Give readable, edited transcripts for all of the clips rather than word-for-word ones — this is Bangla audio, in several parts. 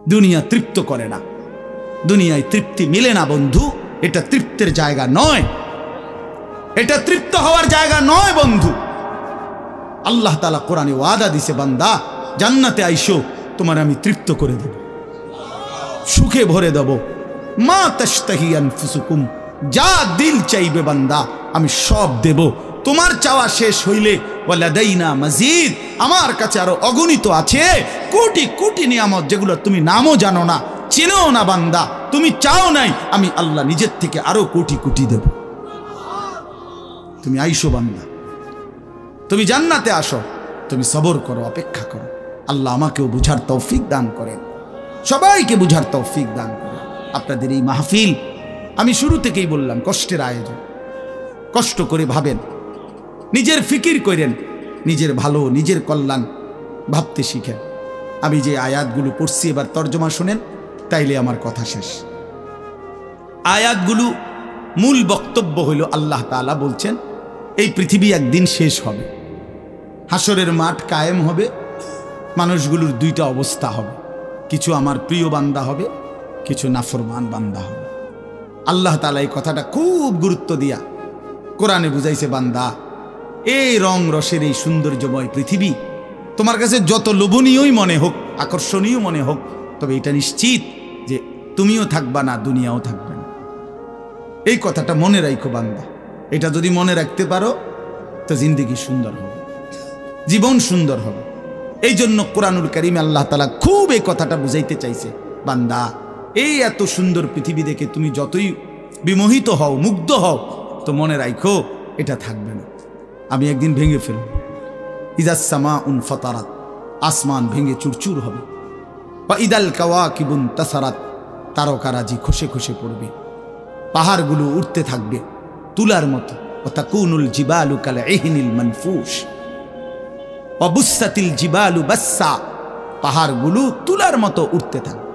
দুনিয়া তৃপ্ত করে না, দুনিয়ায় তৃপ্তি মিলে না বন্ধু। এটা তৃপ্তের জায়গা নয়, এটা তৃপ্ত হওয়ার জায়গা নয় বন্ধু। আল্লাহ তাআলা কোরআনে ওয়াদা দিছে, বান্দা জান্নাতে আইসো, তোমার আমি তৃপ্ত করে দেব, সুখে ভরে দেব। মা তাশতাহি আনফুসুকুম, যা দিল চাইবে বান্দা আমি সব দেব। তোমার চাওয়া শেষ হইলে ওয়ালাদাইনা মাজিদ, আমার কাছে আরো অগণিত আছে কোটি কোটি নিয়ামত, যেগুলো তুমি নামও জানো না, চিনো না বান্দা। তুমি চাও নাই, আমি আল্লাহ নিজের থেকে আরো কোটি কোটি দেব। তুমি আইসো বান্দা, তুমি জান্নাতে আসো, তুমি সবর করো, অপেক্ষা করো। আল্লাহ আমাকেও বুঝার তৌফিক দান করেন, সবাইকে বুঝার তৌফিক দান করেন। আপনাদের এই মাহফিল আমি শুরু থেকেই বললাম কষ্টের আয়োজন। কষ্ট করে ভাবেন, নিজের ফিকির করেন, নিজের ভালো নিজের কল্যাণ ভাবতে শিখেন। আমি যে আয়াতগুলো পড়ছি এবার তর্জমা শুনেন, তাইলে আমার কথা শেষ। আয়াতগুলো মূল বক্তব্য হইল আল্লাহ তাআলা বলছেন এই পৃথিবী একদিন শেষ হবে, হাসরের মাঠ কায়েম হবে, মানুষগুলোর দুইটা অবস্থা হবে, কিছু আমার প্রিয় বান্দা হবে, কিছু নাফরমান বান্দা হবে। আল্লাহ তাআলা এই কথাটা খুব গুরুত্ব দিয়া কোরআনে বুঝাইছে, বান্দা এই রং রসের এই সৌন্দর্যময় পৃথিবী তোমার কাছে যত লোভনীয়ই মনে হোক, আকর্ষণীয় মনে হোক, তবে এটা নিশ্চিত যে তুমিও থাকবা না, দুনিয়াও থাকবে না। এই কথাটা মনে রাখো বান্দা। এটা যদি মনে রাখতে পারো তো জিন্দেগি সুন্দর হবে, জীবন সুন্দর হবে। এই জন্য কোরআনুল কারীমে আল্লাহ তাআলা খুব এই কথাটা বুঝাইতে চাইছে, বান্দা এই এত সুন্দর পৃথিবী দেখে তুমি যতই বিমোহিত হও, মুগ্ধ হও, তো মনে রাখো এটা থাকবে না, আমি একদিন ভেঙে ফেলব। ইযাস সামাউন ফাতারাত, আসমান ভেঙে চুরচুর হবে। ওয়া ইদাল কাওয়াকিবুন তাসারাত, তারকারাজি খসে খসে পড়বে, পাহাড়গুলো উঠতে থাকবে তুলার মতো। ওয়া তাকুনুল জিবালু কাল ইহনিল মানফুশ ওয়া বুসাতিল জিবালু বাসসা, পাহাড়গুলো তুলার মতো উঠতে থাকবে,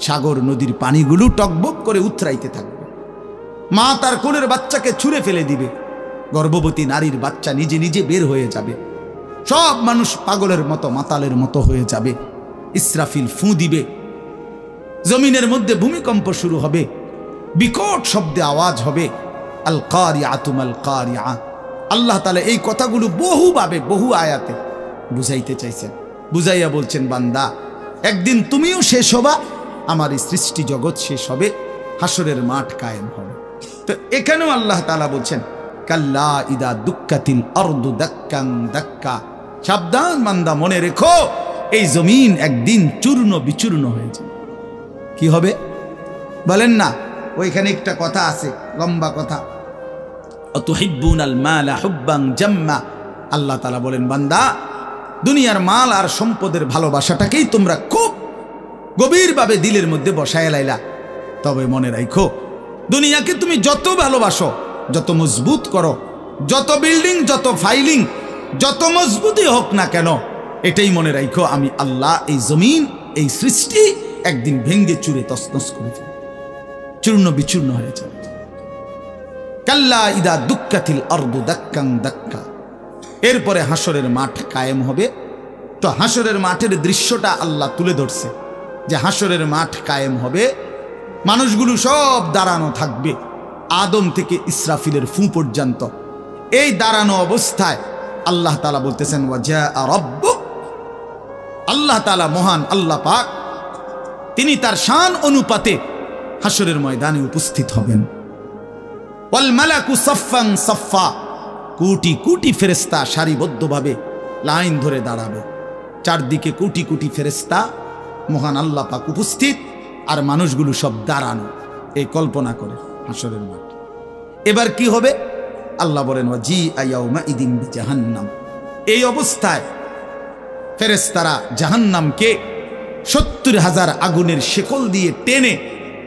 সাগর নদীর পানিগুলো টকবক করে উতরাইতে থাকবে। মা তার কোলের বাচ্চাকে ছুঁড়ে ফেলে দিবে, গর্ভবতী নারীর বাচ্চা নিজে নিজে বের হয়ে যাবে, সব মানুষ পাগলের মতো মাতালের মতো হয়ে যাবে। ইসরাফিল ফুঁ দিবে, জমিনের মধ্যে ভূমিকম্প শুরু হবে, বিকট শব্দে আওয়াজ হবে। আল কারিআতু মাল কারিআ। আল্লাহ তাআলা এই কথাগুলো বহুভাবে বহু আয়াতে বুঝাইতে চাইছেন, বুঝাইয়া বলছেন, বান্দা একদিন তুমিও শেষ হবা, আমার এই সৃষ্টি জগৎ শেষ হবে, হাসরের মাঠ কায়েম হবে। তো এখানেও আল্লাহ তাআলা বলছেন, কাল্লা ইদা দুক্কাতিল আরদু দাক্কান দাক্কা, সাবধান বান্দা, মনে রেখো এই জমিন একদিন চূর্ণ বিচূর্ণ হয়ে যাবে। কি হবে বলেন না? ওইখানে একটা কথা আছে, লম্বা কথা, অতুহিব্বুনাল মালা হুব্বান জাম্মা। আল্লাহ তাআলা বলেন, বান্দা দুনিয়ার মাল আর সম্পদের ভালোবাসাটাকেই তোমরা খুব গভীরভাবে দিলের মধ্যে বসায় লাইলা। তবে মনে রাখো, দুনিয়াকে তুমি যত ভালোবাসো, যত মজবুত করো, যত বিল্ডিং, যত ফাইলিং, যত মজবুতই হোক না কেন, এটাই মনে রাখো আমি আল্লাহ এই জমিন, এই সৃষ্টি একদিন ভেঙ্গে চুরে তছনছ করে ফেলবে, চূর্ণ বিচূর্ণ হয়ে যাবে। কাল্লা ইদা দুক্কাতিল আরদু দাক্কান দাক্কা। এরপরে হাসরের মাঠ কায়েম হবে। তো হাসরের মাঠের দৃশ্যটা আল্লাহ তুলে ধরছে যে হাসরের মাঠ কায়েম হবে, মানুষগুলো সব দাঁড়ানো থাকবে, আদম থেকে ইসরাফিলের ফু পর্যন্ত। এই দাঁড়ানো অবস্থায় আল্লাহ তাআলা বলতেছেন, ওয়াজা রাব্বুক, আল্লাহ তাআলা মহান আল্লাহ পাক, তিনি তার শান অনুপাতে হাসরের ময়দানে উপস্থিত হবেন। ওয়াল মালাকু সাফফান সাফফা, কোটি কোটি ফেরেশতা সারিবদ্ধভাবে লাইন ধরে দাঁড়াবে, চারদিকে কোটি কোটি ফেরেশতা, মহান আল্লাহ পাক উপস্থিত, আর মানুষগুলো সব দাঁড়ানো। এই কল্পনা করে হাসরের মাঠ। এবার কি হবে? আল্লাহ বলেন, ওয়াজিআ ইয়াউমাইদিন বিজাহান্নাম। এই অবস্থায় ফেরেশতারা জাহান্নামকে ৭০,০০০ আগুনের শেকল দিয়ে টেনে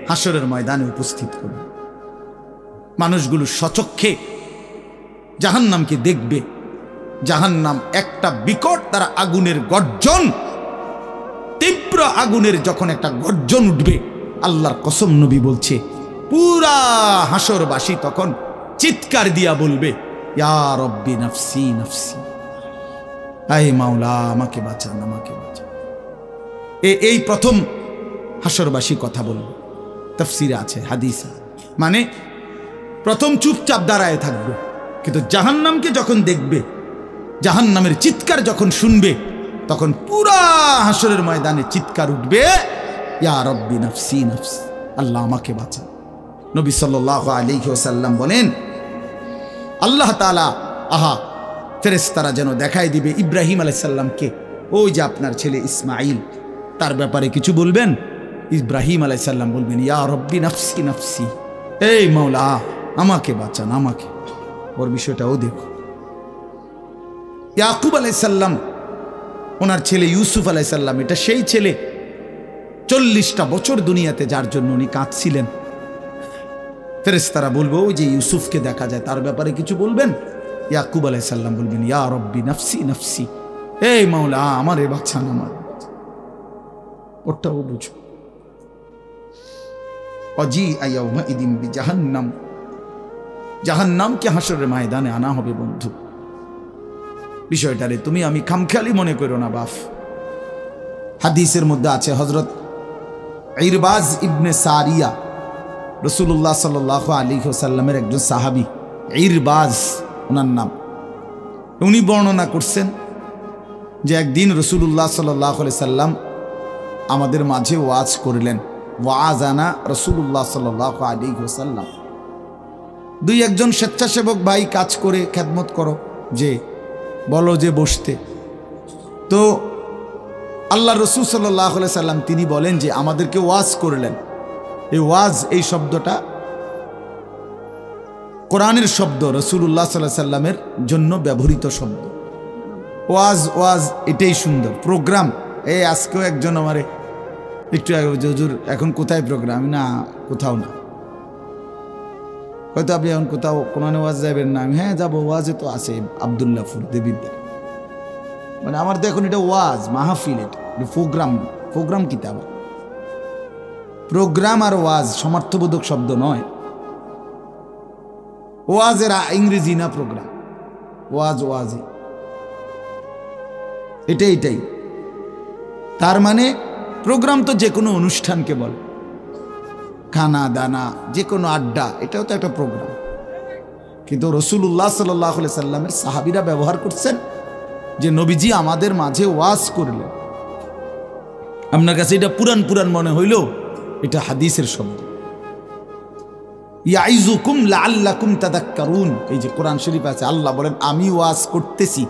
হাসরের ময়দানে উপস্থিত করবে। মানুষগুলো সচক্ষে জাহান্নামকে দেখবে। জাহান্নাম একটা বিকট তারা আগুনের গর্জন, তীব্র আগুনের যখন একটা গর্জন উঠবে, আল্লাহর কসম নবী বলছে, পুরা হাসরবাসী তখন চিৎকার দিয়া বলবে, ইয়া রব্বি নাফসি নাফসি, আয় মাওলা আমাকে বাঁচান, আমাকে বাঁচান। এই প্রথম হাসরবাসী কথা বলবে, তাফসিরে আছে, হাদিসে। মানে প্রথম চুপচাপ দাঁড়ায় থাকবে, কিন্তু জাহান্নামকে যখন দেখবে, জাহান্নামের চিৎকার যখন শুনবে, তখন পুরা হাসরের ময়দানে চিৎকার উঠবে, ইয়া রব্বি নাফসি নাফসি, আল্লাহ আমাকে বাঁচান। নবী সাল্লাল্লাহু আলাইহি ওয়াসাল্লাম বলেন, আল্লাহ তাআলা ফেরেশতারা যেন দেখাই দিবে ইব্রাহিম আলাইহিস সালামকে, ওই যে আপনার ছেলে ইসমাঈল, তার ব্যাপারে কিছু বলবেন। ইব্রাহিম আলাইহিস সালাম বলবেন, ইয়া রব্বি নাফসি নাফসি, এই মাওলা আমাকে বাঁচান, আমাকে। ওর বিষয়টাও দেখো। ইয়াকুব আলাইহিস সালাম, ওনার ছেলে ইউসুফ আলাইহিস সালাম, এটা সেই ছেলে 40টা বছর দুনিয়াতে, যার জন্য উনি কাঁদছিলেন। ফেরেশতারা বলবো, ওই যে ইউসুফকে দেখা যায়, তার ব্যাপারে কিছু বলবেন। ইয়াকুব আলাইহিস সালাম বলবেন, ইয়া রব্বি নাফসি নাফসি, এই মাওলা আমারে বাঁচান, আমার। ওটাও বুঝো। অজি আয়াউমা ইদিন বিজাহান্নাম, জাহান্নামকে হাসরের ময়দানে আনা হবে। বন্ধু, বিষয়টারে তুমি আমি খামখেয়ালি মনে করো না বাপ। হাদিসের মধ্যে আছে, হযরত ইরবাজ ইবনে সারিয়া, রাসূলুল্লাহ সাল্লাল্লাহু আলাইহি ওয়াসাল্লামের একজন সাহাবী, ইরবাজ ওনার নাম। উনি বর্ণনা করছেন যে একদিন রাসূলুল্লাহ সাল্লাল্লাহু আলাইহি সাল্লাম আমাদের মাঝে ওয়াজ করলেন। ওয়াজানা রাসূলুল্লাহ সাল্লাল্লাহু আলাইহি ওয়াসাল্লাম। দুই একজন স্বেচ্ছাসেবক ভাই কাজ করে খেদমত করো, যে বলো যে বসতে। তো আল্লাহ রসুল সাল্লাল্লাহু আলাইহি সাল্লাম তিনি বলেন যে আমাদেরকে ওয়াজ করলেন। এই ওয়াজ, এই শব্দটা কোরআনের শব্দ, রাসূলুল্লাহ সাল্লাল্লাহু আলাইহি সাল্লামের জন্য ব্যবহৃত শব্দ। ওয়াজ ওয়াজ এটাই সুন্দর। প্রোগ্রাম, এই আজকেও একজন আমারে একটু হুজুর এখন কোথায় প্রোগ্রাম? না, কোথাও না। হয়তো আপনি এখন কোথাও কোরআনে ওয়াজ যাবেন না? আমি হ্যাঁ যাবো, ওয়াজে তো আছে আব্দুল্লাহপুর দেবিদ্যা। মানে আমার তো এখন এটা ওয়াজ মাহফিল, এটা প্রোগ্রাম। প্রোগ্রাম কি? আবার প্রোগ্রাম আর ওয়াজ সমার্থবোধক শব্দ নয়। ওয়াজের ইংরেজি না প্রোগ্রাম, ওয়াজ ওয়াজে, এটাই। তার মানে প্রোগ্রাম তো যে কোনো অনুষ্ঠানকে বলে, খানা দানা, যে কোনো আড্ডা, এটাও তো একটা প্রোগ্রাম। কিন্তু রাসূলুল্লাহ সাল্লাল্লাহু আলাইহি সাল্লামের সাহাবীরা ব্যবহার করছেন যে নবীজি আমাদের মাঝে ওয়াজ করলেন। আপনার কাছে এটা পুরান মনে হইল, এটা হাদিসের শব্দ। ইয়াইজুকুম লাআল্লাকুম তাযাক্কারুন, এই যে কোরআন শরীফ আছে, আল্লাহ বলেন আমি ওয়াজ করতেছি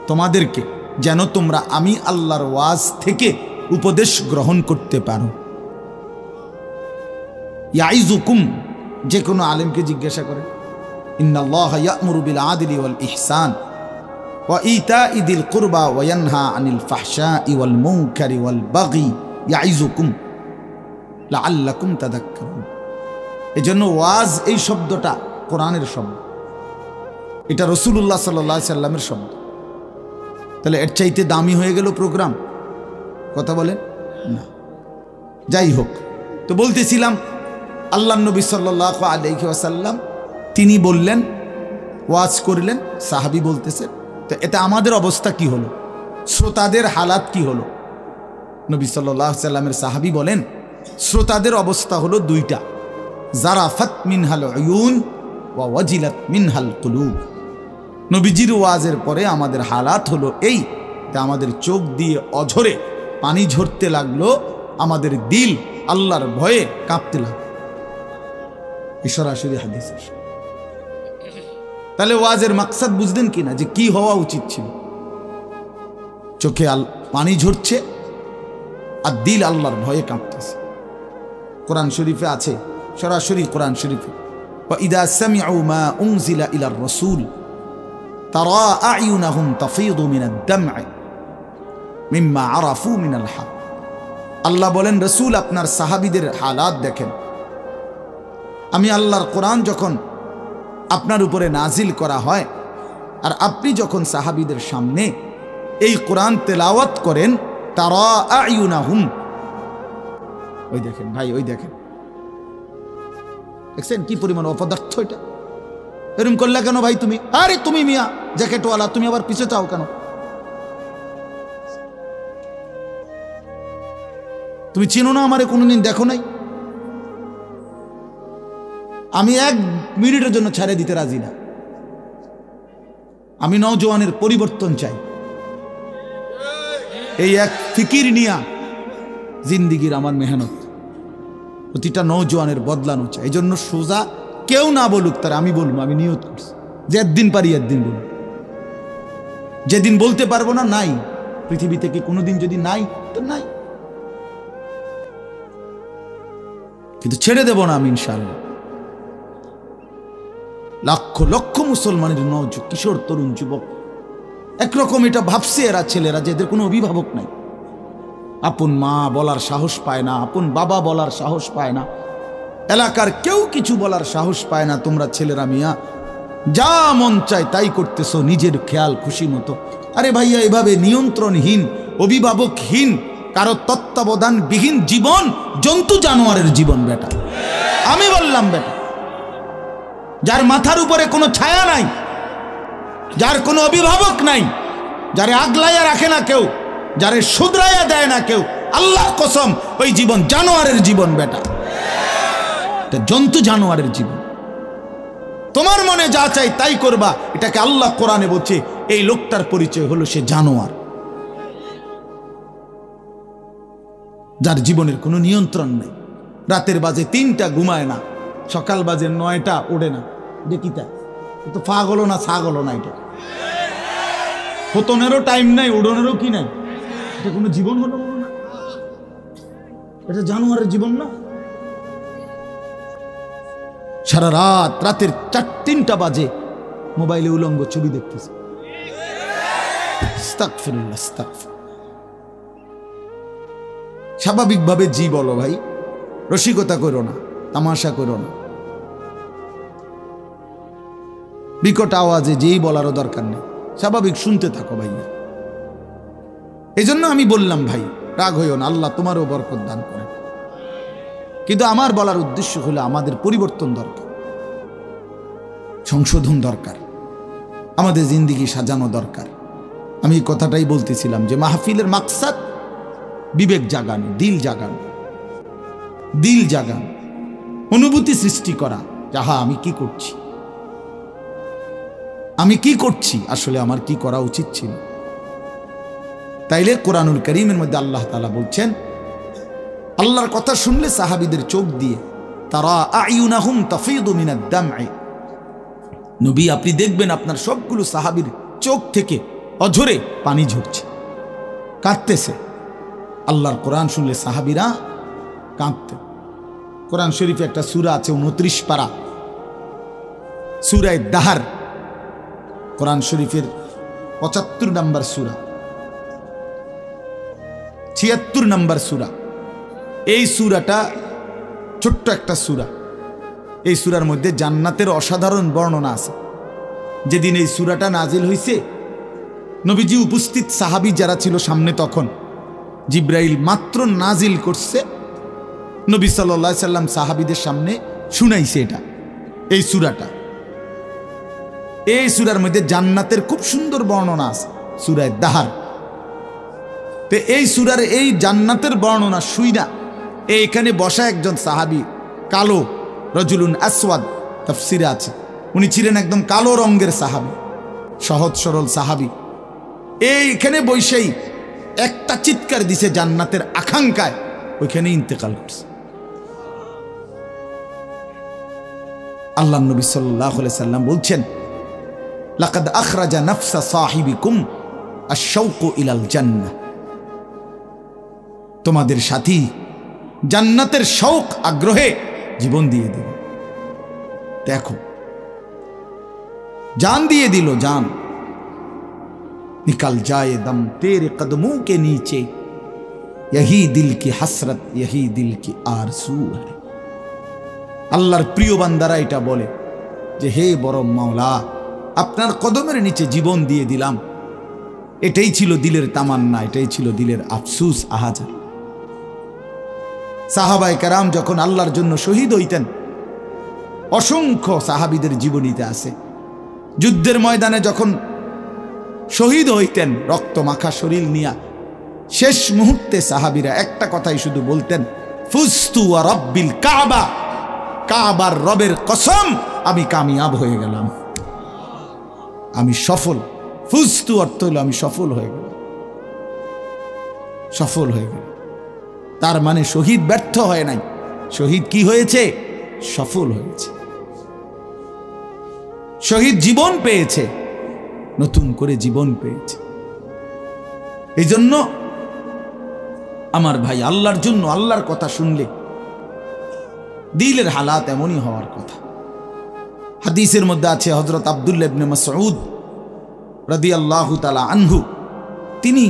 তোমাদেরকে, যেন তোমরা আমি আল্লাহর ওয়াজ থেকে উপদেশ গ্রহণ করতে পারো। ইয়াইজুকুম, যে কোনো আলেমকে জিজ্ঞাসা করে, ইন্নাল্লাহা ইয়া'মুরু বিল আদলি ওয়াল ইহসান ওয়া ইতাই যিল কুরবা ওয়া ইয়ানহা আনিল ফাহশাই ওয়াল মুনকারি ওয়াল বাগি ইয়াইজুকুম লাআল্লাকুম তাযাক্কারুন। এজন্য ওয়াজ, এই শব্দটা কোরআনের শব্দ, এটা রাসূলুল্লাহ সাল্লাল্লাহু আলাইহি সাল্লামের শব্দ। তাহলে এর চাইতে দামি হয়ে গেল প্রোগ্রাম? কথা বলেন না। যাই হোক, তো বলতেছিলাম আল্লাহ নবী সাল্লাল্লাহু আলাইহি ওয়াসাল্লাম তিনি বললেন, ওয়াজ করলেন, সাহাবী বলতেছেন। তো এটা আমাদের অবস্থা কি হলো, শ্রোতাদের হালাত কি হলো? নবী সাল্লাল্লাহু আলাইহি সাল্লামের সাহাবী বলেন, শ্রোতাদের অবস্থা হলো দুইটা, জারাফাত মিনহাল উয়ুন ওয়া ওয়াজিলাত মিনহাল কুলুব। নবীজির ওয়াজের পরে আমাদের হালাত হলো এই, আমাদের চোখ দিয়ে অঝরে পানি ঝরতে লাগলো, আমাদের দিল আল্লাহর ভয়ে কাঁপতে লাগলো। সরাসরি হাদিসের। তাহলে ওয়াজের মাকসাদ বুঝলেন কিনা, যে কি হওয়া উচিত ছিল? চোখে পানি ঝরছে আর দিল আল্লাহর ভয়ে কাঁপতেছে। কোরআন শরীফে আছে, সরাসরি কোরআন শরীফে, ওয়াইদা সামিউ মা উনজিলা ইলার রাসূল তারা আ'য়ুনাহুম তাফীদু মিনাদ দাম'i মিম্মা আরাফু মিনাল হক। আল্লাহ বলেন, রাসূল আপনার সাহাবীদের হালাত দেখেন। আমি আল্লাহর কোরআন যখন আপনার উপরে নাজিল করা হয়, আর আপনি যখন সাহাবীদের সামনে এই কোরআন তেলাওয়াত করেন, তারা আ'য়ুনাহুম, ওই দেখেন ভাই, ওই দেখেন, দেখছেন কি পরিমাণ অপদার্থ এটা? এরকম করলে কেন ভাই তুমি? আরে তুমি মিয়া জ্যাকেটওয়ালা, তুমি আবার পিছে চাও কেন? তুমি চিনো না আমারে, কোনোদিন দেখো নাই? আমি 1 মিনিটের জন্য ছাড়ে দিতে রাজি না। আমি নওজওয়ানের পরিবর্তন চাই। এই এক ফিকির নিয়া জিন্দিগির আমার মেহনত, প্রতিটা নওজওয়ানের বদলানো চাই। এই জন্য সোজা কেউ না বলুক, তার আমি বলবো, আমি নিয়ত করছি যে একদিন পারি একদিন বলবো। যেদিন বলতে পারবো না, নাই। পৃথিবী থেকে কোনোদিন যদি নাই তো নাই, কিন্তু ছেড়ে দেব না আমি ইনশাআল্লাহ। লক্ষ লক্ষ মুসলমানের কিশোর তরুণ যুবক একরকম এটা ভাবছে, এরা ছেলেরা যে এদের কোনো অভিভাবক নাই, আপন মা বলার সাহস পায় না, আপন বাবা বলার সাহস পায় না, এলাকার কেউ কিছু বলার সাহস পায় না। তোমরা ছেলেরা মিয়া যা মন চায় তাই করতেছো নিজের খেয়াল খুশি মতো। আরে ভাইয়া, এভাবে নিয়ন্ত্রণহীন, অভিভাবকহীন, কারো তত্ত্বাবধানবিহীন জীবন জন্তু জানোয়ারের জীবন বেটা। আমি বললাম বেটা, যার মাথার উপরে কোনো ছায়া নাই, যার কোনো অভিভাবক নাই, যারে আগলাইয়া রাখে না কেউ, যারে শুধরাইয়া দেয় না কেউ, আল্লাহর কসম ওই জীবন জানোয়ারের জীবন বেটা, জন্তু জানোয়ারের জীবন। তোমার মনে যা চাই তাই করবা, এটাকে আল্লাহ কোরআনে বলছে এই লোকটার পরিচয় হলো সে জানোয়ার, যার জীবনের কোনো নিয়ন্ত্রণ নেই। রাতের বাজে 3টা ঘুমায় না, সকাল বাজে 9টা ওঠে না। দেখিতা তো পাগলো না ছাগলো না, এটা হতনেরও টাইম নাই, উড়নেরও কি নাই। এটা কোনো জীবন হলো না, এটা জানোয়ারের জীবন না। সারা রাত, রাতের 3টা বাজে মোবাইলে উলঙ্গ ছবি দেখতেছে। আস্তাগফিরুল্লাহ, আস্তাগফিরুল্লাহ। স্বাভাবিকভাবে জি বলো ভাই, রসিকতা করো না, তামাশা করো না। বিকট আওয়াজে যেই বলারও দরকার নেই, স্বাভাবিক শুনতে থাকো ভাইয়া। এই জন্য আমি বললাম ভাই, রাগ হইও না, আল্লাহ তোমারও বরকত দান করেন। কিন্তু আমার বলার উদ্দেশ্য হলো আমাদের পরিবর্তন দরকার, সংশোধন দরকার, আমাদের জিন্দিগি সাজানো দরকার। আমি এই কথাটাই বলতেছিলাম যে মাহফিলের মাকসাদ বিবেক জাগানো, দিল জাগানো, দিল জাগানো, অনুভূতি সৃষ্টি করা। যাহা আমি কি করছি, আমি কি করছি, আসলে আমার কি করা উচিত ছিল। তাইলে কোরআনুল কারীমের মধ্যে আল্লাহ তাআলা বলছেন, আল্লাহর কথা শুনলে সাহাবীদের চোখ দিয়ে তারা আয়ুনাহুম তাফিদু মিনাদ দামঈ, নবী আপনি দেখবেন আপনার সবগুলো সাহাবীর চোখ থেকে অঝরে পানি ঝরছে, কাঁদতেছে। আল্লাহর কোরআন শুনলে সাহাবীরা কাঁদতেন। কোরআন শরীফে একটা সূরা আছে 29 পারা, সূরা দাহার, কোরআন শরীফের 75 নম্বর সূরা, 76 নম্বর সূরা। এই সূরাটা ছোট্ট একটা সূরা। এই সূরার মধ্যে জান্নাতের অসাধারণ বর্ণনা আছে। যেদিন এই সূরাটা নাজিল হয়েছে, নবীজি উপস্থিত সাহাবী যারা ছিল সামনে, তখন জিব্রাইল মাত্র নাজিল করছে, নবী সাল্লাল্লাহু আলাইহি সাল্লাম সাহাবীদের সামনে শুনাইছে এটা, এই সূরাটা। এই সূরার মধ্যে জান্নাতের খুব সুন্দর বর্ণনা আছে, সূরা দাহার। তো এই সূরার এই জান্নাতের বর্ণনা শুইনা এইখানে বসা একজন সাহাবী, কালো, রজুলুন আসওয়াদ, তাফসিরে আছে, উনি ছিলেন একদম কালো রঙের সাহাবী, সহজ সরল সাহাবী। এইখানে বসেই একটা চিৎকার দিছে জান্নাতের আকাঙ্ক্ষায়, ওইখানে ইন্তেকাল করছে। আল্লাহর নবী সাল্লাল্লাহু আলাইহি সাল্লাম বলছেন, লাকাদ আখরাজা নাফসা সাহিবিকুম আশ-শাওকু ইলাল জান্নাহ, তোমাদের সাথী জান্নাতের শৌক আগ্রহে জীবন দিয়ে দিল। দেখো, जान दिए दिलो जान, निकल जाए दम तेरे कदमों के नीचे, यही दिल की हसरत, यही दिल की आरज़ू है। আল্লাহর প্রিয় বান্দারা এটা বলে যে হে বড় মাওলা, আপনার কদমের নিচে জীবন দিয়ে দিলাম। এটাই ছিল দিলের তামান্না, এটাই ছিল দিলের আফসোস, আহাজার। সাহাবায়ে কেরাম যখন আল্লাহর জন্য শহীদ হইতেন, অসংখ্য সাহাবীদের জীবনীতে আছে, যুদ্ধের ময়দানে যখন শহীদ হইতেন রক্ত মাখা শরীর নিয়া, শেষ মুহূর্তে সাহাবীরা একটা কথাই শুধু বলতেন, ফুস্তু ওয়া রাব্বিল কাবা, কাবার রবের কসম আমি কামিয়াব হয়ে গেলাম, আমি সফল। ফুস্তু অর্থ হলো আমি সফল হয়ে গেলাম, সফল হয়ে গেল। তার মানে শহীদ ব্যর্থ হয় নাই, শহীদ কি হয়েছে? সফল হয়েছে। শহীদ জীবন পেয়েছে, নতুন করে জীবন পেয়েছে। এই জন্য আমার ভাই, আল্লাহর জন্য আল্লাহর কথা শুনলে দিলের হালাত এমনই হওয়ার কথা। হাদিসের মধ্যে আছে, হযরত আব্দুল্লাহ ইবনে মাসউদ রাদিয়াল্লাহু তাআলা আনহু তিনি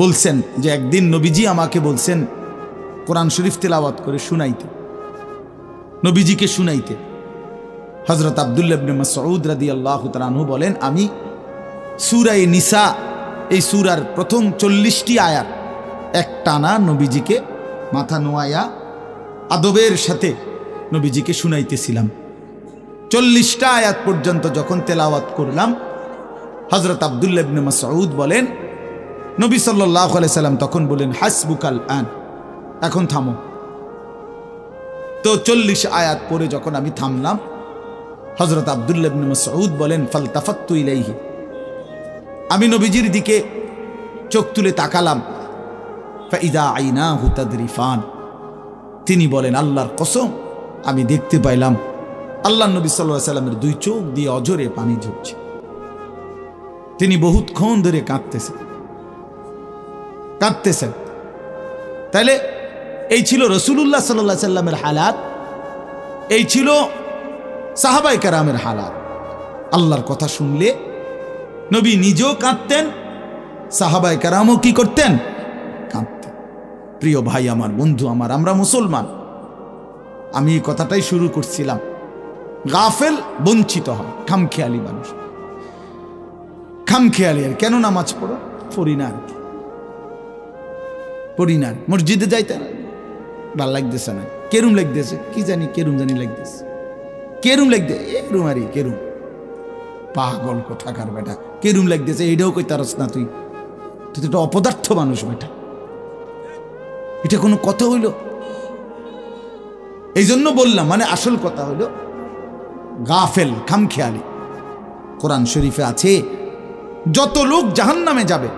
বলছেন যে একদিন নবীজি আমাকে বলছেন কোরআন শরীফ তেলাওয়াত করে শুনাইতে, নবীজিকে শুনাইতে। হযরত আব্দুল্লাহ ইবনে মাসউদ রাদিয়াল্লাহু তাআলা আনহু বলেন, আমি সূরা নিসা, এই সূরার প্রথম 40টি আয়াত একটানা নবীজিকে মাথা নোয়ায়া আদবের সাথে নবীজিকে শুনাইতেছিলাম। 40টা আয়াত পর্যন্ত যখন তেলাওয়াত করলাম, হযরত আব্দুল্লাহ ইবনে মাসউদ বলেন, নবী সাল্লাল্লাহু আলাইহি সাল্লাম তখন বলেন, হাসবুকাল আন, এখন থামো। তো 40 আয়াত পরে যখন আমি থামলাম, হযরত আব্দুল্লাহ ইবনে মাসউদ বলেন, ফালতাফাত্তু ইলাইহি, আমি নবীজির দিকে চোখ তুলে তাকালাম, ফাইদা আইনাহু তাদরিফান, তিনি বলেন আল্লাহর কসম আমি দেখতে পাইলাম আল্লাহ নবী সাল্লাল্লাহু আলাইহি সাল্লামের দুই চোখ দিয়ে অঝরে পানি ঝরছে। তিনি বহুতক্ষণ ধরে কাঁদতেছেন। তাহলে এই ছিল রাসূলুল্লাহ সাল্লাল্লাহু আলাইহি সাল্লামের হালাত, এই ছিল সাহাবায়ে কেরামের হালাত। আল্লাহর কথা শুনলে নবী নিজেও কাঁদতেন, সাহাবায়ে কেরামও কি করতেন? কাঁদতেন। প্রিয় ভাই আমার, বন্ধু আমার, আমরা মুসলমান। আমি এই কথাটাই শুরু করছিলাম, গাফেল বঞ্চিত হয়, খামখেয়ালি মানুষ, খামখেয়ালি। আর কেন নামাজ পড়ো? পড়ি না আর কি, পড়ি না। মসজিদে যাইতে না, ভাল লাগতেছে না, কেরুম লাগতেছে, কি জানি কেরুম জানি লাগতেছে, কেরুম লাগতে এরুম আর কেরুম, পাগল কোথাকার বেটা, কেরুম লাগতেছে এটাও কই তারস না, তুই তুই তো একটা অপদার্থ মানুষ বেটা, এটা কোনো কথা হইল? এই জন্য বললাম, মানে আসল কথা হইল গাফেল, খামখেয়ালি। কোরআন শরীফে আছে, যত লোক জাহান্নামে যাবে,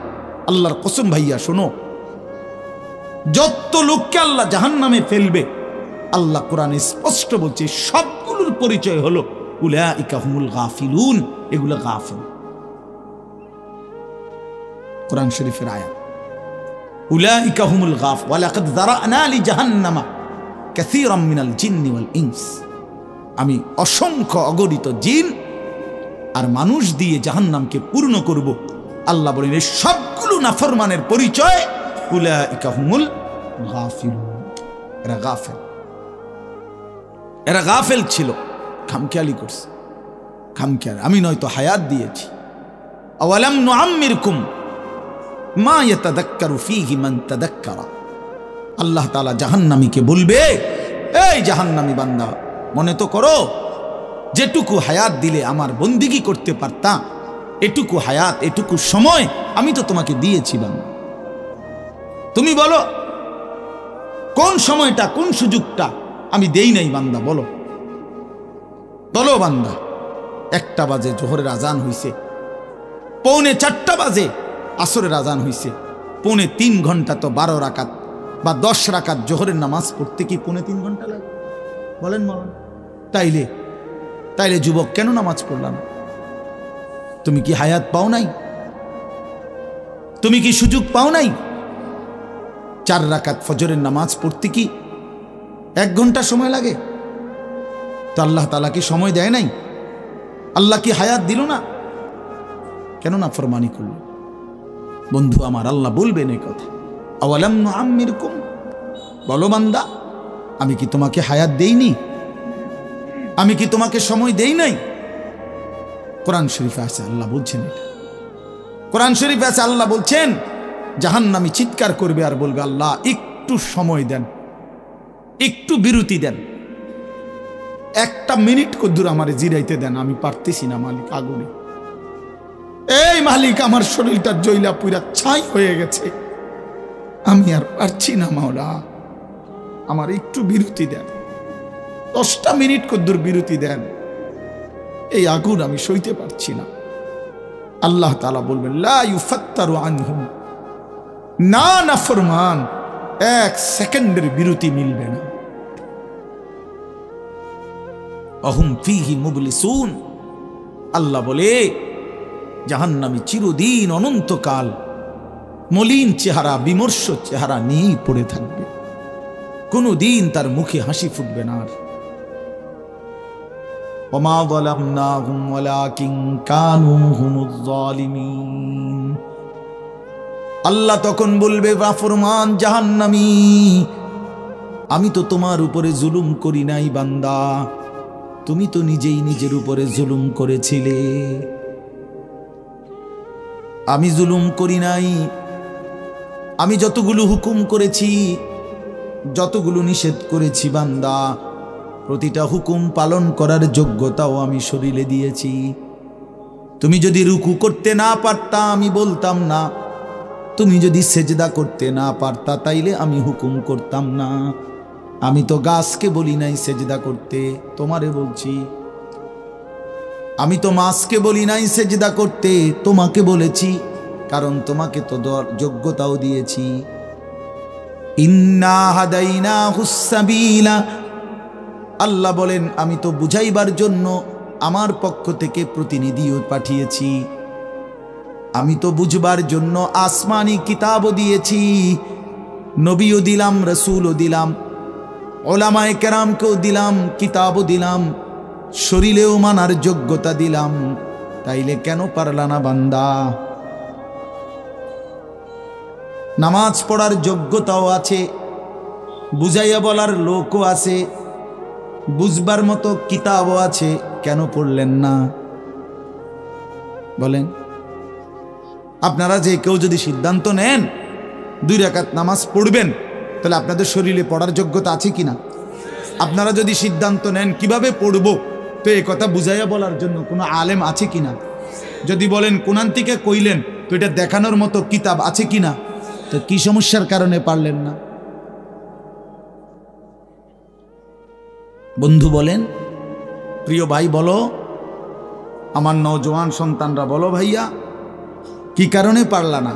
আল্লাহর কসম ভাইয়া শোনো, যত লোককে আল্লাহ জাহান্নামে ফেলবে, আল্লাহ কোরআনে স্পষ্ট বলছে সবগুলোর পরিচয় হলো উলাইকা হুমুল গাফিলুন, এগুলো গাফিল। কোরআন শরীফের আয়াত, উলাইকা হুমুল গাফ ওয়ালাকাদ যারানা লিজাহান্নামা কাসীরাম মিনাল জিন্নি ওয়াল ইনস, আমি অসংখ্য অগণিত জিন আর মানুষ দিয়ে জাহান্নামকে পূর্ণ করব। আল্লাহ বলেন এই সবগুলো নাফরমানের পরিচয় উলাইকা হুমুল গাফিলুন, এরা গাফেল, এরা গাফেল ছিল, খামখেয়ালি করছে, খামখেয়াল। আমি নয়তো হায়াত দিয়েছি, আওয়ালাম নুআম্মিরকুম মা ইয়াতাযাক্কারু ফীহি মান তাযাক্কারা। আল্লাহ তাআলা জাহান্নামীকে বলবে, এই জাহান্নামী বান্দা, মনে তো করো যেটুকু হায়াত দিলে আমার বন্দিগি করতে পারতাম, এটুকু হায়াত, এটুকু সময় আমি তো তোমাকে দিয়েছি বান্দা। তুমি বলো কোন সময়টা, কোন সুযোগটা আমি দেই নাই বান্দা, বলো বলো বান্দা। 1টা বাজে জোহরের আজান হইছে, 3:45 বাজে আসরের আজান হইছে, 3.5 ঘন্টা তো 12 রাকাত বা 10 রাকাত জোহরের নামাজ পড়তে কি 3.5 ঘন্টা লাগে? বলেন মাওলানা। তাইলে যুবক কেন নামাজ পড়লাম? তুমি কি হায়াত পাও নাই? তুমি কি সুযোগ পাও নাই? 4 রাকাত ফজরের নামাজ পড়তে কি 1 ঘন্টা সময় লাগে? তো আল্লাহ তাআলা কি সময় দেয় নাই? আল্লাহ কি হায়াত দিল না? কেন না ফরমানি করল? বন্ধু আমার, আল্লাহ বলবেন এই কথা, আওয়ালাম নুআম্মিরকুম, বলো বান্দা আমি কি তোমাকে হায়াত দেইনি? আমি কি তোমাকে সময় দেই নাই? কোরআন শরীফে আছে আল্লাহ বলছেন এটা। কোরআন শরীফে আছে আল্লাহ বলছেন জাহান্নামী চিৎকার করবে আর বলবে, আল্লাহ একটু সময় দেন, একটু বিরতি দেন, 1টা মিনিট কদ্দুর আমারে জিরাইতে দেন, আমি পারতেছি না মালিক, আগুনে এই মালিক, আমার শরীরটা জ্বলা পুরা ছাই হয়ে গেছে, আমি আর পারছি না মাওলা, আমার একটু বিরতি দেন, 10টা মিনিট কদ্দুর বিরতি দেন, এই আগুন আমি সইতে পারছি না। আল্লাহ তাআলা বলবেন লা ইউফাত্তারু আনহুম, না নাফরমান, 1 সেকেন্ডের বিরতি মিলবে না। অহুম ফীহি মুবলিসুন, আল্লাহ বলে জাহান্নামী চিরদিন অনন্তকাল মলিন চেহারা, বিমর্ষ চেহারা নিয়েই পড়ে থাকবে, কোনদিন তার মুখে হাসি ফুটবে না। আর ওমা যালামনাহুম ওয়ালাকিন কানু হুমুজ জালিমিন, আল্লাহ তখন বলবে নাফরমান জাহান্নামী, আমি তো তোমার উপরে জুলুম করি নাই বান্দা, তুমি তো নিজেই নিজের উপরে জুলুম করেছিলে, আমি জুলুম করি নাই। আমি যতগুলো হুকুম করেছি, যতগুলো নিষেধ করেছি বান্দা, প্রতিটা হুকুম পালন করার যোগ্যতাও আমি শরীরে দিয়েছি। তুমি যদি রুকু করতে না পারতা আমি বলতাম না, তুমি যদি সেজদা করতে না পারতা তাইলে আমি হুকুম করতাম না। আমি তো গাছকে বলি নাই সেজদা করতে, তোমারে বলছি। আমি তো মাছকে বলি নাই সেজদা করতে, তোমাকে বলেছি, কারণ তোমাকে তো যোগ্যতাও দিয়েছি। ইন্না হাদাইনাহুস সাবিলা, আল্লাহ বলেন আমি তো বুঝাইবার জন্য আমার পক্ষ থেকে প্রতিনিধিও পাঠিয়েছি, আমি তো বুঝবার জন্য আসমানি কিতাবও দিয়েছি, নবীও দিলাম, রাসূলও দিলাম, উলামায়ে কেরামকেও দিলাম, কিতাবও দিলাম, শরীরেও মানার যোগ্যতা দিলাম, তাইলে কেন পারলা না বান্দা? নামাজ পড়ার যোগ্যতাও আছে, বুঝাইয়া বলার লোকও আছে, বুঝবার মতো কিতাবও আছে, কেন পড়লেন না বলেন? আপনারা যে কেউ যদি সিদ্ধান্ত নেন 2 রাকাত নামাজ পড়বেন, তাহলে আপনাদের শরীরে পড়ার যোগ্যতা আছে কিনা? আপনারা যদি সিদ্ধান্ত নেন কিভাবে পড়বো, তো এই কথা বুঝাইয়া বলার জন্য কোনো আলেম আছে কিনা? যদি বলেন কোরআন থেকে কইলেন, তো এটা দেখানোর মতো কিতাব আছে কিনা? তো কি সমস্যার কারণে পারলেন না? বন্ধু বলেন, প্রিয় ভাই বলো, আমার নওজোয়ান সন্তানরা বলো, ভাইয়া কি কারণে পারলা না?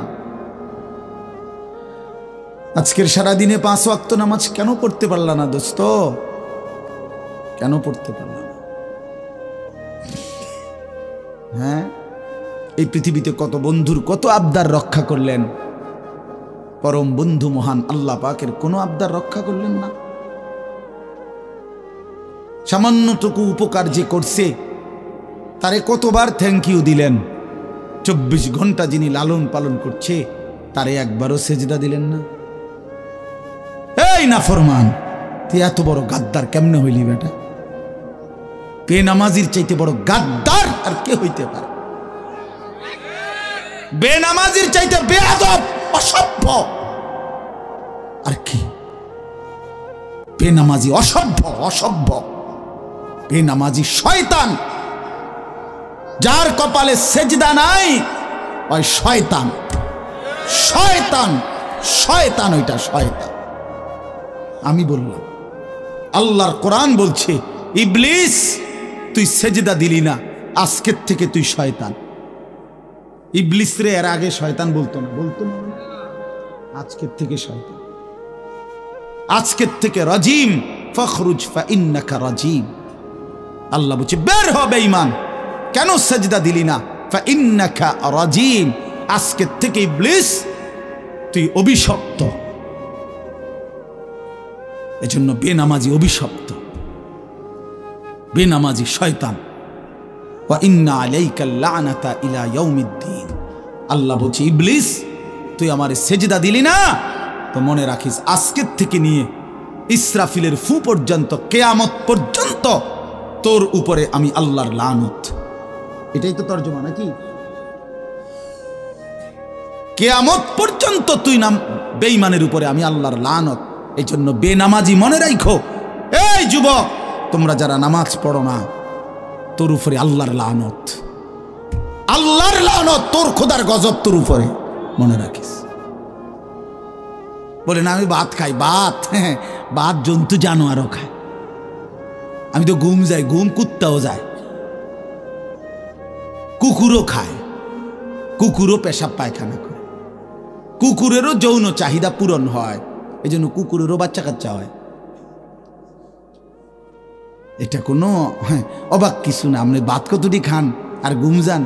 আজকের সারাদিনে 5 ওয়াক্ত নামাজ কেন পড়তে পারলা না দোস্ত? কেন পড়তে পারলা না? হ্যাঁ, এই পৃথিবীতে কত বন্ধুর কত আবদার রক্ষা করলেন, পরম বন্ধু মহান আল্লাহ পাকের কোনো আবদার রক্ষা করলেন না। সামান্যটুকু উপকার যে করছে তারে কতবার থ্যাংক ইউ দিলেন, 24 ঘন্টা যিনি লালন পালন করছে তারে একবারও সেজদা দিলেন না। এই নাফরমান, তুই এত বড় গাদ্দার কেমনে হইলি বেটা? বেনামাজির চাইতে বড় গাদ্দার আর কে হইতে পারে? বেনামাজির চাইতে বেয়াদব, অসভ্য আর কি? বেনামাজি অসভ্য, অসভ্য বেনামাজি শয়তান, যার কপালে সেজদা নাই ওই শয়তান, শয়তান, শয়তান, ওইটা শয়তান। আমি বললাম, আল্লাহর কোরআন বলছে, ইবলিস তুই সেজদা দিলি না, আজকের থেকে তুই শয়তান। ইবলিস রে এর আগে শয়তান বলতো না, বলতো না, আজকের থেকে শয়তান, আজকের থেকে রাজিম, ফখরুজ ফাইন্নাকা রাজিম। আল্লাহ বলছে বের হ বেঈমান, কেন সেজদা দিলি না? ফাইন্নাকা রাজিম, আজকের থেকে ইবলিস তুই অভিশপ্ত। এজন্য বেনামাজি অভিশপ্ত, বেনামাজি শয়তান। ওয়া ইন্না আলাইকা লানাতা ইলা ইয়াউমিদ্দিন। আল্লাহ বলছে ইবলিস তুই আমারে সেজদা দিলি না, তো মনে রাখিস আজকের থেকে নিয়ে ইসরাফিলের ফু পর্যন্ত, কিয়ামত পর্যন্ত তোর উপরে আমি আল্লাহর লানত। এটাই তো তর্জমা নাকি? কিয়ামত পর্যন্ত তুই নাম বেঈমানের উপরে আমি আল্লাহর লানত। এই জন্য বেনামাজি মনে রাখো, এই যুবক তোমরা যারা নামাজ পড়ো না, তোর উপরে আল্লাহর লানত, আল্লাহর লানত, তোর খোদার গজব তোর উপরে, মনে রাখিস। বলে না আমি ভাত খাই, ভাত ভাত জন্তু জানোয়ারও খায়। আমি তো ঘুম যাই, ঘুম কুত্তাও যায়, কুকুরও খায়, কুকুরও পেশাব পায়খানা করে, কুকুরেরও যৌন চাহিদা পূরণ হয়, এই জন্য কুকুরেরও বাচ্চা কাচ্চা হয়। এটা কোনো অবাক কিছু না। আপনি ভাত কতটি খান আর ঘুম যান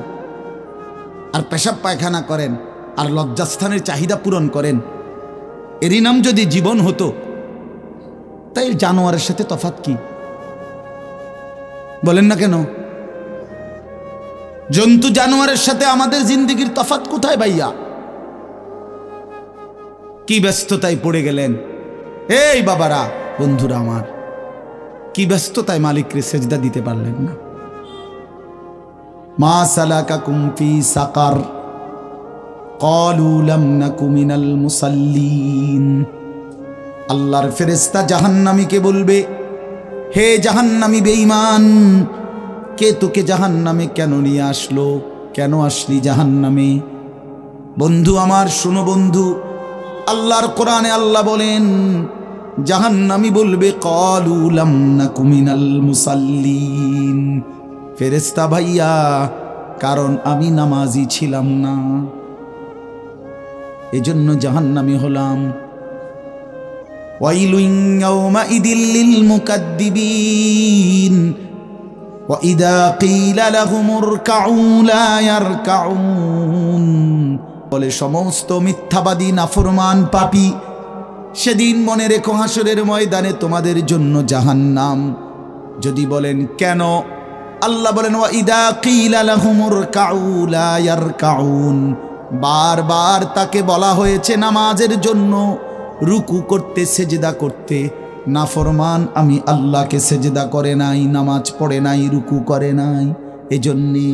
আর পেশাব পায়খানা করেন আর লজ্জাস্থানের চাহিদা পূরণ করেন, এরই নাম যদি জীবন হতো, তাই জানোয়ারের সাথে তফাৎ কি বলেন না কেন? জন্তু জানোয়ারের সাথে আমাদের জিন্দেগির তফাৎ কোথায় ভাইয়া? কি ব্যস্ততায় পড়ে গেলেন এই বাবারা, বন্ধুরা আমার, কি ব্যস্ততায় মালিককে সেজদা দিতে পারলেন না? মা সালাকাকুম ফি সাকার ক্বালু লাম নাকু মিনাল মুসাল্লিন। আল্লাহর ফেরেশতা জাহান্নামীকে বলবে, হে জাহান্নামী বেঈমান, কে তোকে জাহান্নামে কেন নিয়ে আসলো? কেন আসলি জাহান্নামে? বন্ধু আমার শোনো বন্ধু, আল্লাহর কোরআনে আল্লাহ বলেন জাহান্নামী বলবে ক্বালু লাম নাকু মিনাল মুসাল্লিন, ফেরেশতা ভাইয়া কারণ আমি নামাজি ছিলাম না, এজন্য জাহান্নামী হলাম। ওয়াইলুন ইয়াওমাইদিল লিল মুকাদ্দিবিন ওয়া ইযা ক্বিলা লাহুমুর কাউ লা ইয়ারকাউন। বলে সমস্ত মিথ্যাবাদী নাফরমান পাপী, সেদিন মনে রেখো হাসরের ময়দানে তোমাদের জন্য জাহান্নাম। যদি বলেন কেন, আল্লাহ বলেন ওয়া ইযা ক্বিলা লাহুমুর কাউ লা ইয়ারকাউন, বারবার তাকে বলা হয়েছে নামাজের জন্য, রুকু করতে, সেজদা করতে, নাফরমান আমি আল্লাহকে সেজদা করে নাই, নামাজ পড়ে নাই, রুকু করে নাই, এজন্যে।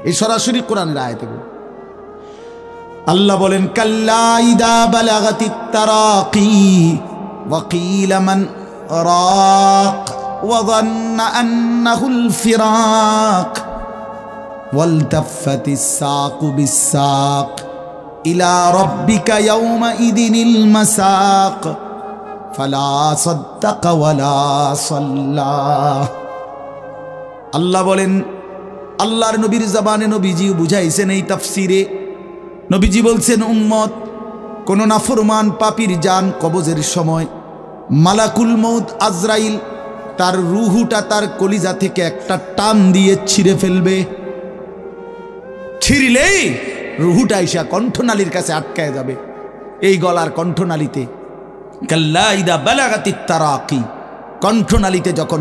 এই সরাসরি কোরআনের আয়াতে আল্লাহ বলেন কাল্লা ইদা বালাগাতিত তারাকি ওয়া কিলা মান রাক ওয়া যান্না আন্নাহুল ফিরাক ওয়ালতাফাতিস সাকু বিস-সাক ইলা রাব্বিকা ইয়াওমাইদিনিল মাসাক ফালা সাদ্দাকা ওয়ালা সাল্লা। আল্লাহ বলেন, আল্লাহর নবীর জবানে নবীজি বুঝাইছেন এই তাফসিরে। নবীজি বলছেন উম্মত, কোন নাফরমান পাপীর জান কবজের সময় মালাকুল মউত আজরাইল তার রুহুটা তার কলিজা থেকে একটা টান দিয়ে ছিঁড়ে ফেলবে। ছিঁড়লেই রুহুটা এসে কণ্ঠনালীর কাছে আটকায় যাবে, এই গলার কণ্ঠনালীতে। কাল্লা ইদা বালাগাতিত তারাকি, কণ্ঠনালীতে যখন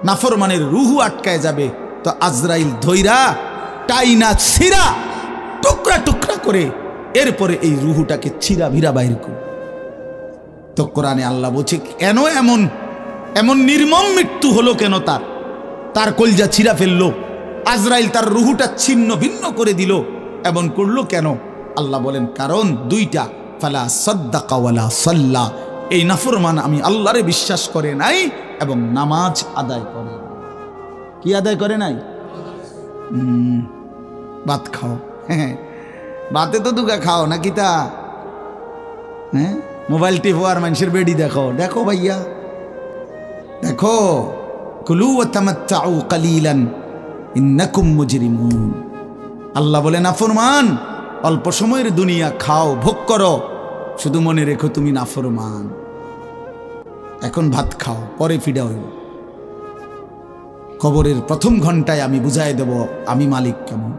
নাফরমানের রুহু আটকায় যাবে, তো আজরাইল ধৈরা টাইনা ছিঁড়া টুকরা টুকরা করে এরপরে এই রুহুটাকে ছিঁড়া ভিড়া বাইর করে। তো কোরআনে আল্লাহ বলছে কেন এমন এমন নির্মম মৃত্যু হলো, কেন তার কলজা ছিঁড়া ফেললো, আজরাইল তার রুহুটা ছিন্ন ভিন্ন করে দিল, এমন করলো কেন? আল্লাহ বলেন কারণ দুইটা, ফালা সাদ্দাকা ওয়ালা সাল্লা, এই নাফরমান আমি আল্লাহরে বিশ্বাস করে নাই এবং নামাজ আদায় করে। কি আদায় করে নাই? ভাত খাও, ভাতে তো দুগা খাও নাকি তা? হ্যাঁ, মোবাইল টিপো আর মানুষের বেডি দেখো, দেখো ভাইয়া দেখো। কুলু ওয়া তামাত্তাউ কালিলান ইন্নাকুম মুজরিমুন। আল্লাহ বলে নাফরমান অল্প সময়ের দুনিয়া খাও, ভোগ করো, শুধু মনে রেখো তুমি নাফরমান। এখন ভাত খাও, পরে ফিডা হইব। কবরের প্রথম ঘন্টায় আমি বুঝাই দেব আমি মালিক কেমন।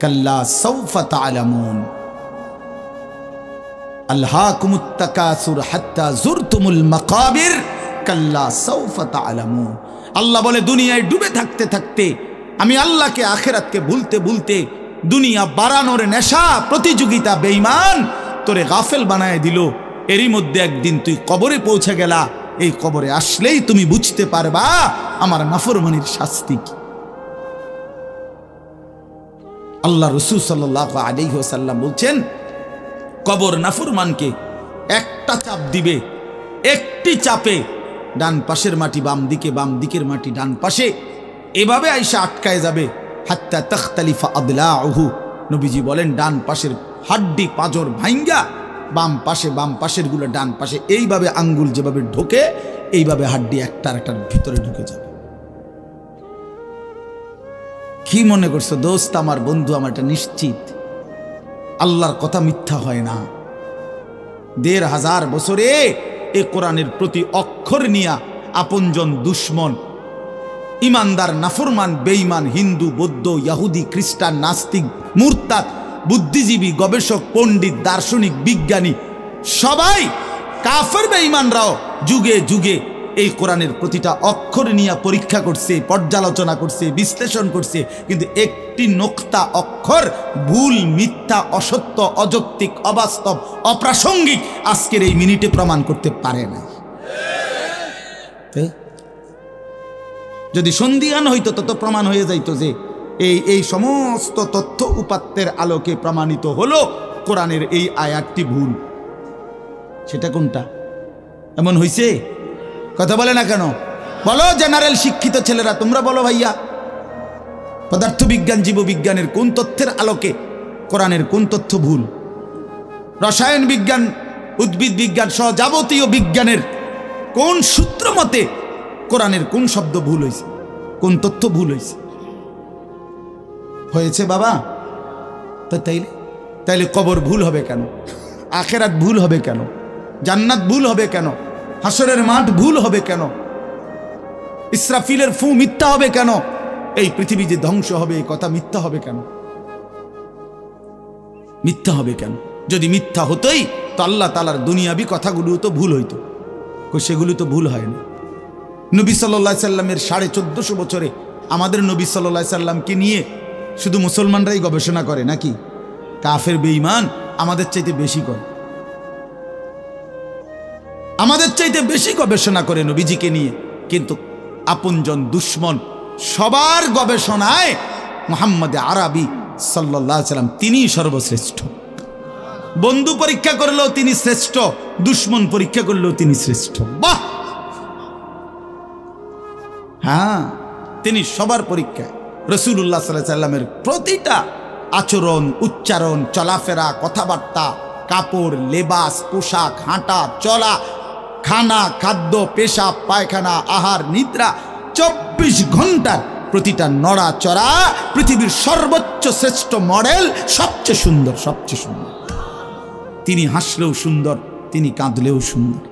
কাল্লা সাউফা তা'লামুন আলহাকুমুত তাকাসুর হাত্তা যুরতুমুল মাকাবির কাল্লা সাউফা তা'লামুন। আল্লাহ বলে দুনিয়ায় ডুবে থাকতে থাকতে আমি আল্লাহকে আখিরাতকে ভুলতে ভুলতে দুনিয়া বাড়ানোর নেশা প্রতিযোগিতা বেঈমান তোরে গাফেল বানায় দিল। এরই মধ্যে একদিন তুই কবরে পৌঁছে গেলা, এই কবরে আসলেই তুমি বুঝতে পারবা আমার নাফরমানির শাস্তি কি। আল্লাহ রাসূল সাল্লাল্লাহু আলাইহি ওয়াসাল্লাম বলছেন কবর নাফরমানকে একটা চাপ দিবে, একটি চাপে ডান পাশের মাটি বাম দিকে, বাম দিকের মাটি ডান পাশে, এভাবে আইসা আটকায় যাবে। হাত্তা তাখতালিফা আদলাউহু। নবীজি বলেন ডান পাশের হাড্ডি পাঁজর ভাঙ্গা বাম পাশের গুলো ডান পাশে, এইভাবে আঙ্গুল যেভাবে ঢোকে এইভাবে হাড্ডি একটার ভিতরে ঢুকে যাবে। কি মনে করছো দোস্ত, আমার বন্ধু আমার, এটা নিশ্চিত আল্লাহর কথা মিথ্যা হয় না। ১৫০০ বছরে এ কোরআনের প্রতি অক্ষর নিয়া আপনজন দুশ্মন, ইমানদার নাফরমান বেঈমান, হিন্দু বৌদ্ধ ইহুদি খ্রিস্টান নাস্তিক মুরতাদ বুদ্ধিজীবী গবেষক পণ্ডিত দার্শনিক বিজ্ঞানী সবাই কাফের বেঈমানরাও যুগে যুগে এই কোরআনের প্রতিটা অক্ষর নিয়ে পরীক্ষা করছে, পর্যালোচনা করছে, বিশ্লেষণ করছে, কিন্তু একটি নোক্তা অক্ষর ভুল, মিথ্যা, অসত্য, অযৌক্তিক, অবাস্তব, অপ্রাসঙ্গিক আজকের এই মিনিটে প্রমাণ করতে পারে না। যদি সন্দিহান হইতো তত প্রমাণ হয়ে যাইতো যে এই সমস্ত তথ্য উপাত্তের আলোকে প্রমাণিত হলো কোরআনের এই আয়াতটি ভুল। সেটা কোনটা? এমন হইছে? কথা বলে না কেন? বলো জেনারেল শিক্ষিত ছেলেরা, তোমরা বলো ভাইয়া, পদার্থবিজ্ঞান জীববিজ্ঞানের কোন তথ্যের আলোকে কোরআনের কোন তথ্য ভুল? রসায়ন বিজ্ঞান উদ্ভিদ বিজ্ঞান সহ যাবতীয় বিজ্ঞানের কোন সূত্র মতে কোরআনের কোন শব্দ ভুল হয়েছে, কোন তথ্য ভুল হয়েছে? হয়েছে বাবা। তো তাইলে কবর ভুল হবে কেন? আখেরাত ভুল হবে কেন? জান্নাত ভুল হবে কেন? হাসরের মাঠ ভুল হবে কেন? ইসরাফিলের ফু মিথ্যা হবে কেন? এই পৃথিবী যে ধ্বংস হবে এই কথা মিথ্যা হবে কেন? মিথ্যা হবে কেন? যদি মিথ্যা হতোই তো আল্লাহ তাআলার দুনিয়াবি কথাগুলো তো ভুল হইতো, সেগুলো তো ভুল হয়নি। নবী সাল্লাল্লাহু আলাইহি সাল্লামের 1450 বছরে আমাদের নবী সাল্লাল্লাহু আলাইহি সাল্লামকে নিয়ে শুধু মুসলমানরাই গবেষণা করে নাকি? কাফের বেঈমান আমাদের চাইতে বেশি করে, আমাদের চাইতে বেশি গবেষণা করে নবীজিকে নিয়ে, কিন্তু আপনজন দুশ্মন সবার গবেষণায় মুহাম্মদ আরবি সাল্লাল্লাহু আলাইহি সাল্লাম তিনিই সর্বশ্রেষ্ঠ। বন্ধু পরীক্ষা করলেও তিনি শ্রেষ্ঠ, দুশ্মন পরীক্ষা করলেও তিনি শ্রেষ্ঠ। বাহ! হ্যাঁ, তিনি সবার পরীক্ষায়। রাসূলুল্লাহ সাল্লাল্লাহু আলাইহি সাল্লামের প্রতিটা আচরণ, উচ্চারণ, চলাফেরা, কথাবার্তা, কাপড়, লেবাস, পোশাক, হাঁটা চলা, খানা, খাদ্য, পেশাব, পায়খানা, আহার, নিদ্রা, 24 ঘন্টার প্রতিটা নড়াচড়া পৃথিবীর সর্বোচ্চ শ্রেষ্ঠ মডেল, সবচেয়ে সুন্দর, সবচেয়ে সুন্দর। তিনি হাসলেও সুন্দর, তিনি কাঁদলেও সুন্দর,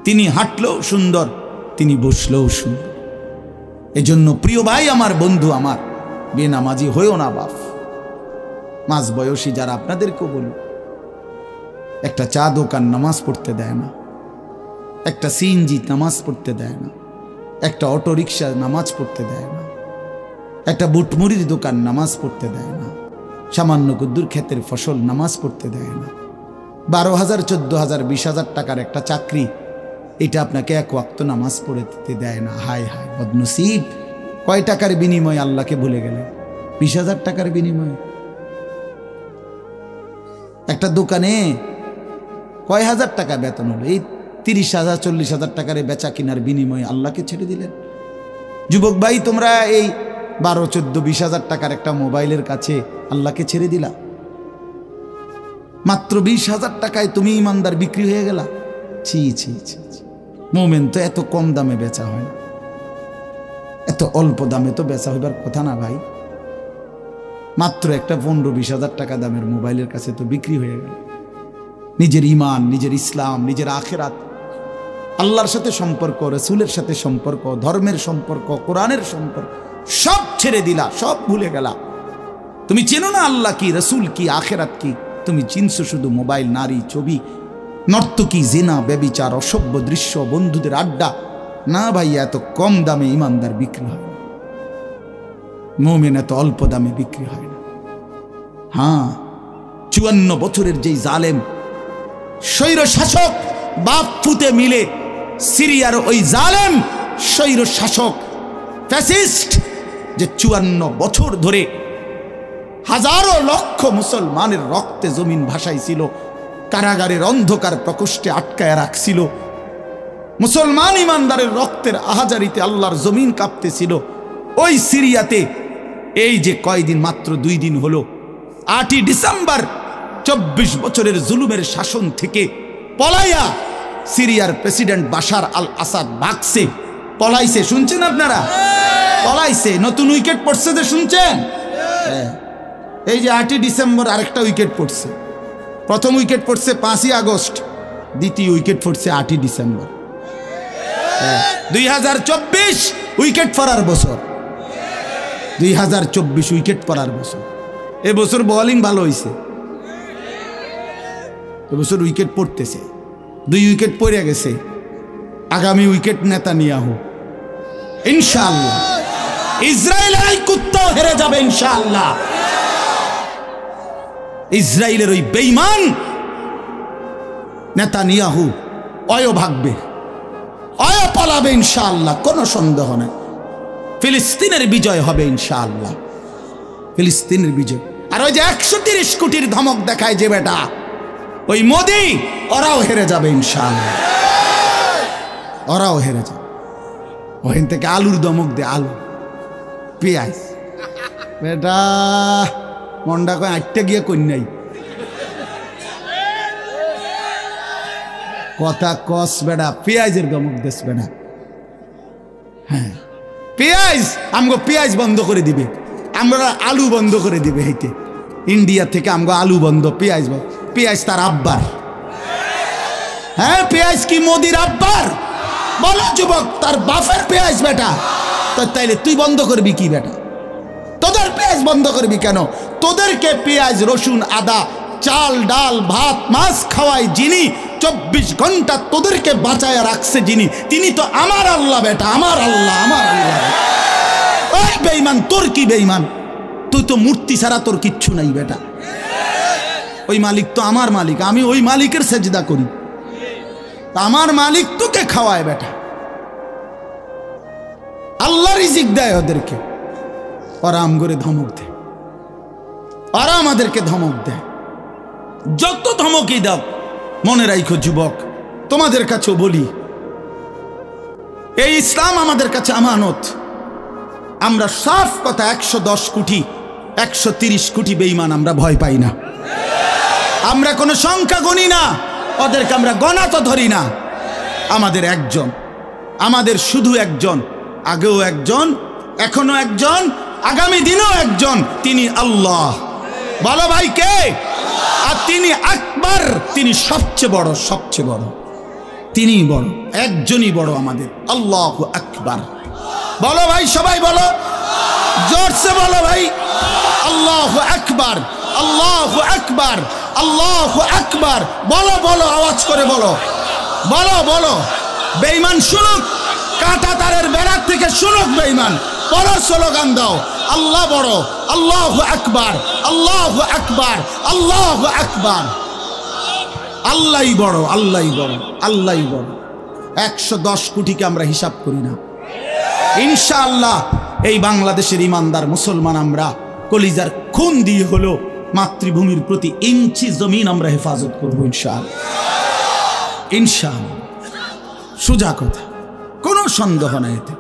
তিনি হাঁটলেও সুন্দর, তিনি বসলেও সুন্দর। এজন্য প্রিয় ভাই আমার, বন্ধু আমার, বেনামাজি হইও না বাপ। মাঝ বয়সী যারা, আপনাদেরকেও বলি, একটা চা দোকান নামাজ পড়তে দেয় না, একটা সিএনজি নামাজ পড়তে দেয় না, একটা অটো রিক্সা নামাজ পড়তে দেয় না, একটা বুটমুড়ির দোকান নামাজ পড়তে দেয় না, সামান্য কুদ্দুর ক্ষেতের ফসল নামাজ পড়তে দেয় না, 12,000, 14,000, 20,000 টাকার একটা চাকরি, এটা আপনাকে এক ওয়াক্ত নামাজ পড়তে দেয় না। হায় হায় বদনসিব! কয় টাকার বিনিময়ে আল্লাহকে ভুলে গেলেন? 20,000 টাকার বিনিময়ে। একটা দোকানে কয় হাজার টাকা বেতন হলো, এই 30,000, 40,000 টাকার বেচা কিনার বিনিময়ে আল্লাহকে ছেড়ে দিলেন। যুবক ভাই, তোমরা এই 12, 14, 20,000 টাকার একটা মোবাইলের কাছে আল্লাহকে ছেড়ে দিলা। মাত্র 20,000 টাকায় তুমি ইমানদার বিক্রি হয়ে গেলা। ছি ছি ছি! মোমেন তো এত কম দামে বেচা হয় না, এত অল্প দামে তো বেচা হইবার কথা না ভাই। মাত্র একটা 15-20,000 টাকা দামের মোবাইলের কাছে তো বিক্রি হয়ে গেল। নিজের ইমান, নিজের ইসলাম, নিজের আখেরাত, আল্লাহর সাথে সম্পর্ক, রাসূলের সাথে সম্পর্ক, ধর্মের সম্পর্ক, কোরআনের সম্পর্ক সব ছেড়ে দিলা, সব ভুলে গেলা। তুমি চেনো না আল্লাহ কি, রাসূল কি, আখেরাত কি। তুমি চিনছো শুধু মোবাইল, নারী, ছবি, নর্তকী, জিনা, ব্যভিচার, অসভ্য দৃশ্য, বন্ধুদের আড্ডা। না ভাই, এত কম দামে ইমানদার বিক্রি হয় না, মুমিন এত অল্প দামে বিক্রি হয় না। হ্যাঁ, 54 বছরের যেই জালেম স্বৈর শাসক বাপ ফুতে মিলে, সিরিয়ার ওই জালেম স্বৈর শাসক ফ্যাসিস্ট, যে 54 বছর ধরে হাজারো লক্ষ মুসলমানের রক্তে জমিন ভাসাইছিল, কারাগারের অন্ধকার প্রকোষ্ঠে আটকায় রাখছিল, মুসলমান ইমানদারের রক্তের আহাজারিতে আল্লাহর জমিন কাঁপতেছিল। ওই সিরিয়াতে এই যে কয়দিন, মাত্র 2 দিন হলো, 8ই ডিসেম্বর 24 বছরের জুলুমের শাসন থেকে পলাইয়া সিরিয়ার প্রেসিডেন্ট বাশার আল আসাদ ভাগছে, পলাইছে। শুনছেন আপনারা? পলাইছে। নতুন উইকেট পড়ছে যে, শুনছেন? এই যে 8ই ডিসেম্বর আরেকটা উইকেট পড়ছে। প্রথম উইকেট পড়ছে 5ই আগস্ট, দ্বিতীয় উইকেট পড়ছে 8ই ডিসেম্বর। 2024 উইকেট পড়ার বছর, 2024 উইকেট পড়ার বছর। এবছর বোলিং ভালো হয়েছে, এবছর উইকেট পড়তেছে। 2 উইকেট পড়ে গেছে, আগামী উইকেট নেতানিয়াহু ইনশাআল্লাহ। ইসরায়েলের এই কুত্তাও হেরে যাবে ইনশাআল্লাহ। ইসরায়েলের ওই বেঈমান নেতানিয়াহু অয় ভাগবে, অয় পালাবে ইনশাআল্লাহ, কোনো সন্দেহ নেই। ফিলিস্তিনের বিজয় হবে ইনশাআল্লাহ, ফিলিস্তিনের বিজয়। আর ওই যে 130 কোটির ধমক দেখায় যে বেটা, ওই মোদি, ওরাও হেরে যাবে ইনশাআল্লাহ, ওরাও হেরে যাবে। ওখান থেকে আলুর ধমক দে, আলু, পেঁয়াজ। বেটা মন্ডা কয় 8টা গিয়ে কন্যাই কথা কস বেটা, পেঁয়াজের ধমক দেশ বেটা। হ্যাঁ, পেঁয়াজ, আমগো পেঁয়াজ বন্ধ করে দিবে, আমরা আলু বন্ধ করে দিবে। হেঁটে ইন্ডিয়া থেকে আমগো আলু বন্ধ, পেঁয়াজ বন্ধ। পেঁয়াজ তার আব্বার। হ্যাঁ, পেঁয়াজ কি মোদির আব্বার? বলো যুবক, তার বাপের পেঁয়াজ বেটা। তো তাইলে তুই বন্ধ করবি কি বেটা? তোদের পেঁয়াজ বন্ধ করবি কেন? তোদেরকে পেঁয়াজ, রসুন, আদা, চাল, ডাল, ভাত, মাছ খাওয়াই যিনি, 24 ঘন্টা তোদেরকে বাঁচায় রাখছে যিনি, তিনি তো আমার আল্লাহ বেটা, আমার আল্লাহ, আমার আল্লাহ। ওই বেঈমান, তোর কি বেঈমান? তুই তো মূর্তি ছাড়া তোর কিচ্ছু নাই বেটা। ওই মালিক তো আমার মালিক, আমি ওই মালিকের সেজদা করি। আমার মালিক তোকে খাওয়ায় বেটা, আল্লাহ রিজিক দেয় ওদেরকে। ওরা আম করে ধমক দেয়, ওরা আমাদেরকে ধমক দেয়। যত ধমকই দাও, মনে রাখো যুবক, তোমাদের কাছেও বলি, এই ইসলাম আমাদের কাছে আমানত। আমরা সাফ কথা, 110 কোটি 130 কোটি বেঈমান আমরা ভয় পাই না। আমরা কোনো সংখ্যা গণি না, ওদেরকে আমরা গণা তো ধরি না। আমাদের একজন, আমাদের শুধু একজন, আগেও একজন, এখনো একজন, আগামী দিনেও একজন, তিনি আল্লাহ। বলো ভাই কে? আর তিনি আকবার, তিনি সবচেয়ে বড়, সবচেয়ে বড়, তিনি বড়, একজনই বড় আমাদের, আল্লাহু আকবার। বলো ভাই, সবাই বলো, জোরসে বলো ভাই, আল্লাহু আকবার, আল্লাহু আকবার, আল্লাহু আকবার। বলো বলো, আওয়াজ করে বলো, বলো বলো। বেঈমান শুনুক, কাঁটা তারের বেড়ার থেকে শুনুক বেঈমান। বড় স্লোগান দাও, আল্লাহ বড়, আল্লাহু আকবার, আল্লাহু আকবার, আল্লাহু আকবার। আল্লাহই বড়, আল্লাহই বড়, আল্লাহই বড়। 110 কোটিকে আমরা হিসাব করি না। ইনশাআল্লাহ এই বাংলাদেশের ইমানদার মুসলমান আমরা কলিজার খুন দিয়ে হলো মাতৃভূমির প্রতি ইঞ্চি জমিন আমরা হেফাজত করবো ইনশাআল্লাহ, ইনশাআল্লাহ। সোজা কথা, কোনো সন্দেহ নাই এতে,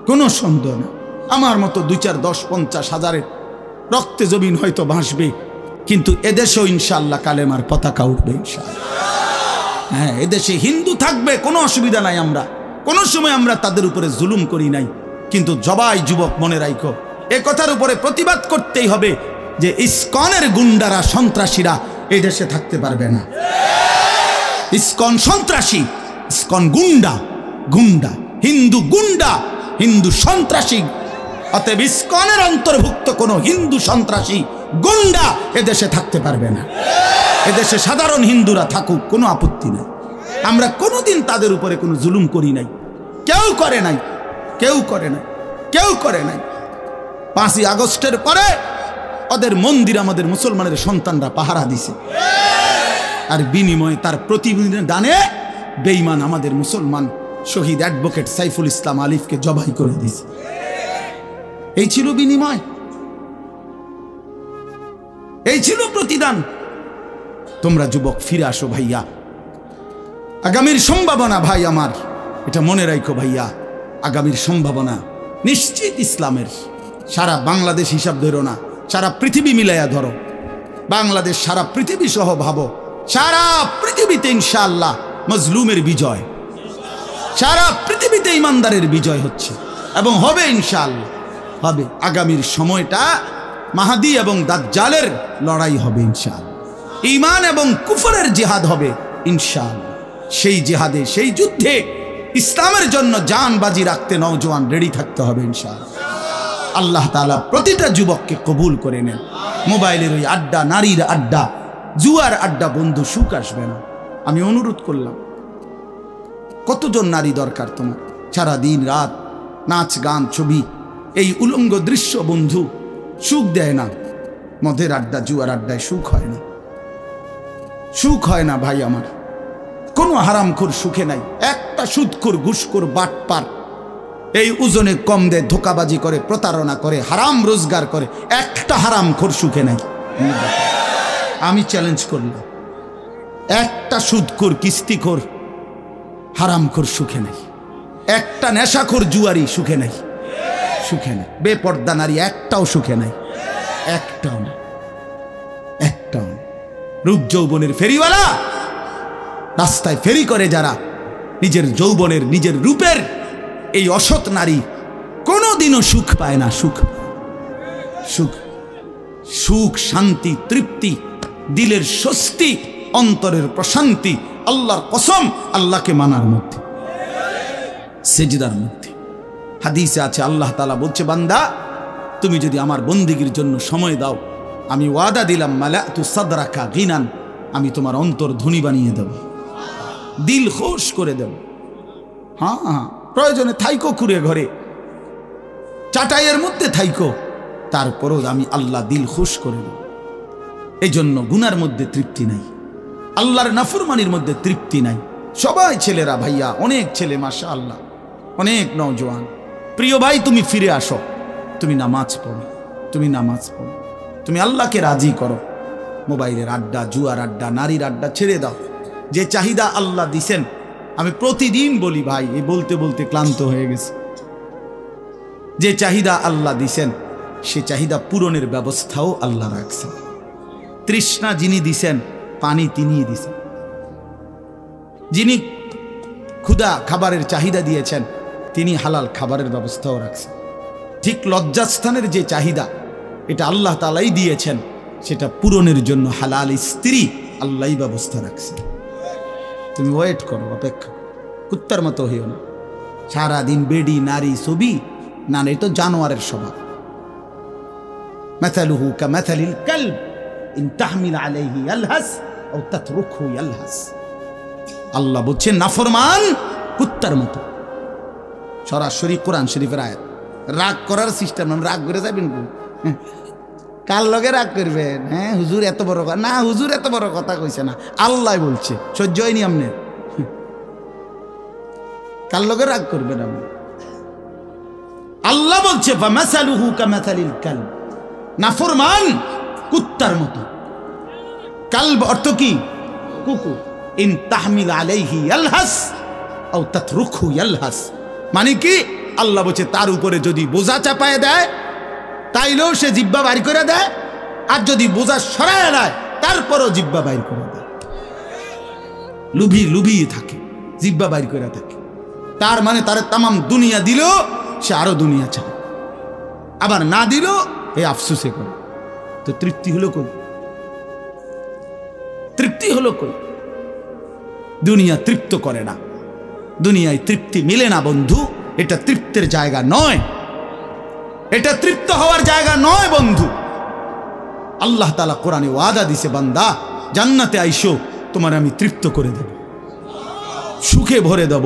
কোনো সন্দেহ না। আমার মতো 2, 4, 10, 50 হাজারের রক্তে জমিন হয়তো ভাসবে, কিন্তু এদেশেও ইনশাআল্লাহ কালেমার পতাকা উঠবে ইনশাআল্লাহ। হ্যাঁ, এদেশে হিন্দু থাকবে, কোনো অসুবিধা নাই। আমরা কোনো সময় আমরা তাদের উপরে জুলুম করি নাই, কিন্তু জবাই যুবক মনে রাখো, এ কথার উপরে প্রতিবাদ করতেই হবে যে ইসকনের গুন্ডারা, সন্ত্রাসীরা এই দেশে থাকতে পারবে না। ইসকন সন্ত্রাসী, ইসকন গুন্ডা, গুন্ডা, হিন্দু গুন্ডা, হিন্দু সন্ত্রাসী। অতএব ইসকনের অন্তর্ভুক্ত কোনো হিন্দু সন্ত্রাসী গুন্ডা এদেশে থাকতে পারবে না। এদেশে সাধারণ হিন্দুরা থাকুক, কোনো আপত্তি নাই। আমরা কোনোদিন তাদের উপরে কোনো জুলুম করি নাই, কেউ করে নাই, কেউ করে নাই, কেউ করে নাই। 5ই আগস্টের পরে ওদের মন্দির আমাদের মুসলমানের সন্তানরা পাহারা দিছে, আর বিনিময়ে তার প্রতিদানে বেঈমান আমাদের মুসলমান শহীদ অ্যাডভোকেট সাইফুল ইসলাম আলিফকে জবাই করে দিয়েছে। এই ছিল বিনিময়, এই ছিল প্রতিদান। তোমরা যুবক ফিরে আসো ভাইয়া, আগামীর সম্ভাবনা ভাই আমার, এটা মনে রাখো ভাইয়া, আগামীর সম্ভাবনা নিশ্চিত ইসলামের। সারা বাংলাদেশ হিসাব ধরো না, সারা পৃথিবী মিলাইয়া ধরো। বাংলাদেশ সারা পৃথিবী সহ ভাবো, সারা পৃথিবীতে ইনশাআল্লাহ মজলুমের বিজয়, সারা পৃথিবীতে ইমানদারের বিজয় হচ্ছে এবং হবে ইনশাআল্লাহ, হবে। আগামীর সময়টা মাহাদি এবং দাজ্জালের লড়াই হবে ইনশাআল্লাহ। ঈমান এবং কুফরের জিহাদ হবে ইনশাআল্লাহ। সেই জিহাদে, সেই যুদ্ধে ইসলামের জন্য জান বাজি রাখতে নওজোয়ান রেডি থাকতে হবে ইনশাআল্লাহ। আল্লাহ তাআলা প্রতিটা যুবককে কবুল করে নেন। মোবাইলের ওই আড্ডা, নারীর আড্ডা, জুয়ার আড্ডা, বন্ধু সুখ আসবে না। আমি অনুরোধ করলাম, কতজন নারী দরকার তোমার? সারা দিন রাত নাচ গান ছবি, এই উলঙ্গ দৃশ্য বন্ধু সুখ দেয় না। মদের আড্ডা, জুয়ার আড্ডায় সুখ হয় না, সুখ হয় না ভাই আমার। কোনো হারামখোর সুখে নাই। একটা সুদখোর, ঘুষখোর, বাটপার, এই ওজনে কম দেয়, ধোকাবাজি করে, প্রতারণা করে, হারাম রোজগার করে, একটা হারামখোর সুখে নাই। আমি চ্যালেঞ্জ করলাম, একটা সুদখোর, কিস্তিখোর, হারামখোর সুখে নাই। একটা নেশাখোর জুয়ারি সুখে নাই, সুখে নাই। বেপর্দা নারী একটাও সুখে নাই, একটাও না, একটাও না। রূপ যৌবনের ফেরিওয়ালা, রাস্তায় ফেরি করে যারা, নিজের যৌবনের, নিজের রূপের এই অসৎ নারী কোনোদিনও সুখ পায় না। সুখ, সুখ, সুখ, শান্তি, তৃপ্তি, দিলের স্বস্তি, অন্তরের প্রশান্তি আল্লাহর কসম আল্লাহকে মানার মধ্যে, সেজদার মধ্যে। হাদিসে আছে, আল্লাহ তাআলা বলছে, বান্দা তুমি যদি আমার বন্দেগীর জন্য সময় দাও, আমি ওয়াদা দিলাম, মালাতু সাদরাকা গিনান, আমি তোমার অন্তর ধনী বানিয়ে দেব, দিল খুশ করে দেব। হ্যাঁ হ্যাঁ, প্রয়োজনে থাইকো কুড়ে ঘরে, চাটাইয়ের মধ্যে থাইকো, তারপরও আমি আল্লাহ দিল খুশ করে দেব। এই জন্য গুনার মধ্যে তৃপ্তি নাই, আল্লাহর নাফরমানির মধ্যে তৃপ্তি নাই। সবাই ছেলেরা, ভাইয়া, অনেক ছেলে মাশাআল্লাহ, অনেক নওজোয়ান। প্রিয় ভাই, তুমি ফিরে আসো, তুমি নামাজ পড়ো, তুমি নামাজ পড়ো, তুমি আল্লাহকে রাজি করো। মোবাইলের আড্ডা, জুয়ার আড্ডা, নারীর আড্ডা ছেড়ে দাও। যে চাহিদা আল্লাহ দিছেন, আমি প্রতিদিন বলি ভাই, এই বলতে বলতে ক্লান্ত হয়ে গেছে। যে চাহিদা আল্লাহ দিছেন, সে চাহিদা পূরণের ব্যবস্থাও আল্লাহ রাখছেন। তৃষ্ণা যিনি দিছেন, পানি তিনিই দিছেন। যিনি ক্ষুধা, খাবারের চাহিদা দিয়েছেন, তিনি হালাল খাবারের ব্যবস্থাও রাখছেন। ঠিক লজ্জাস্থানের যে চাহিদা, এটা আল্লাহ তাআলাই দিয়েছেন, সেটা পূরণের জন্য হালাল স্ত্রী আল্লাহই ব্যবস্থা রাখছেন। তুমি ওয়েট করো, অপেক্ষা, কুত্তার মতো হইও না। সারাদিন বেডি, নারী, ছবি, না, এই তো জানোয়ারের স্বভাব। মাথালুহু কামাথালিল কালব ইন তাহমিল আলাইহি ইয়ালহাস আও তাতরুকহু ইয়ালহাস। আল্লাহ বলছেন নাফরমান কুত্তার মতো। সরাসরি কোরআন শরীফের আয়াত। রাগ করার সিস্টেম, রাগ করে যাবেন, কার লগে রাগ করবেন? হ্যাঁ, হুজুর এত বড় কথা না, হুজুর এত বড় কথা কইছে না, আল্লাহ বলছে, সহ্য হয়নি আমনে, কার লগে রাগ করবেন আপনি? আল্লাহ বলছে ফামাসালুহু কামাসালিল কালব, নাফরমান কুত্তার মতো। কালব অর্থ কি? কুকুর। ইন তাহমিল আলাইহি ইয়ালহাস আও তাতরুকহু ইয়ালহাস, মানে কি? আল্লাহ বলছে তার উপরে যদি বোঝা চাপায় দেয়, তাইলেও সে জিহ্বা বাইর করে দেয়, আর যদি বোঝা সরায় দেয়, তারপরও জিহ্বা বাইর করে দেয়। লুভিয়ে থাকে, জিহ্বা বাইর করে থাকে। তার মানে তার তামাম দুনিয়া দিলেও সে আরো দুনিয়া চায়, আবার না দিলেও এই আফসোসে করে। তো তৃপ্তি হলো কই? তৃপ্তি হলো কই? দুনিয়া তৃপ্ত করে না, দুনিয়ায় তৃপ্তি মিলে না বন্ধু। এটা তৃপ্তের জায়গা নয়, এটা তৃপ্ত হওয়ার জায়গা নয় বন্ধু। আল্লাহ তাআলা কোরআনে ওয়াদা দিছে, বান্দা জান্নাতে আইসো, তোমার আমি তৃপ্ত করে দেব, সুখে ভরে দেব।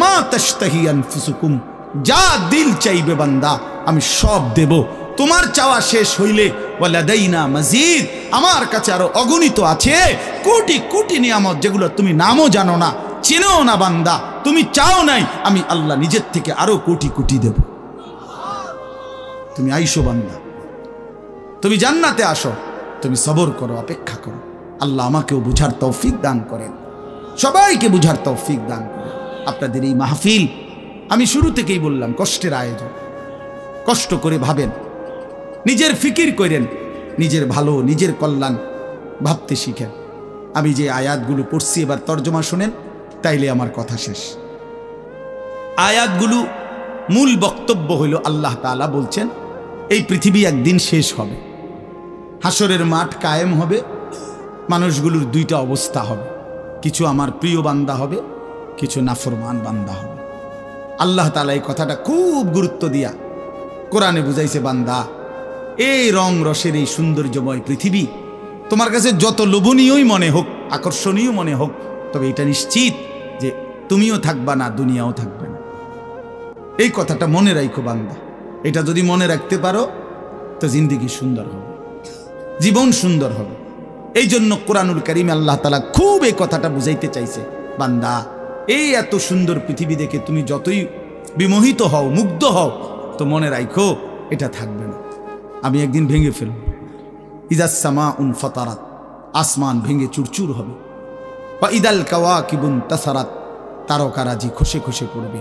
মা তাশতাহি আনফুসুকুম, যা দিল চাইবে বান্দা আমি সব দেব। তোমার চাওয়া শেষ হইলে ওয়ালাদাইনা মাজিদ, আমার কাছে আরো অগণিত আছে কোটি কোটি নিয়ামত, যেগুলো তুমি নামও জানো না, চিনো না বান্দা, তুমি চাও নাই, আমি আল্লাহ নিজের থেকে আরো কোটি কোটি দেব। তুমি আইসো বান্দা, তুমি জান্নাতে আসো, তুমি সবর করো, অপেক্ষা করো। আল্লাহ আমাকেও বুঝার তৌফিক দান করেন, সবাইকে বুঝার তৌফিক দান করেন। আপনাদের এই মাহফিল, আমি শুরু থেকেই বললাম, কষ্টের আয়োজন। কষ্ট করে ভাবেন, নিজের ফিকির করেন, নিজের ভালো নিজের কল্যাণ ভাবতে শিখেন। আমি যে আয়াতগুলো পড়ছি এবার তর্জমা শুনেন, তাইলে আমার কথা শেষ। আয়াতগুলো মূল বক্তব্য হইল আল্লাহ তাআলা বলছেন এই পৃথিবী একদিন শেষ হবে, হাসরের মাঠ কায়েম হবে, মানুষগুলোর দুইটা অবস্থা হবে, কিছু আমার প্রিয় বান্দা হবে, কিছু নাফরমান বান্দা হবে। আল্লাহ তাআলা এই কথাটা খুব গুরুত্ব দিয়া কোরআনে বুঝাইছে, বান্দা এই রং রসের এই সৌন্দর্যময় পৃথিবী তোমার কাছে যত লোভনীয়ই মনে হোক, আকর্ষণীয় মনে হোক, তবে এটা নিশ্চিত যে তুমিও থাকবা না, দুনিয়াও থাকবে না। এই কথাটা মনে রাখো বান্দা, এটা যদি মনে রাখতে পারো তো জিন্দেগি সুন্দর হবে, জীবন সুন্দর হবে। এই জন্য কোরআনুল কারীমে আল্লাহ তাআলা খুব এই কথাটা বুঝাইতে চাইছে, বান্দা এই এত সুন্দর পৃথিবী দেখে তুমি যতই বিমোহিত হও, মুগ্ধ হও, তো মনে রাখো এটা থাকবে না, আমি একদিন ভেঙে ফেলব। ইযাস সামাউন ফাতারাত, আসমান ভেঙে চুরচুর হবে। ওয়া ইদাল কাওয়াকিবুন তাসারাত, তারকারাজি খসে খসে পড়বে,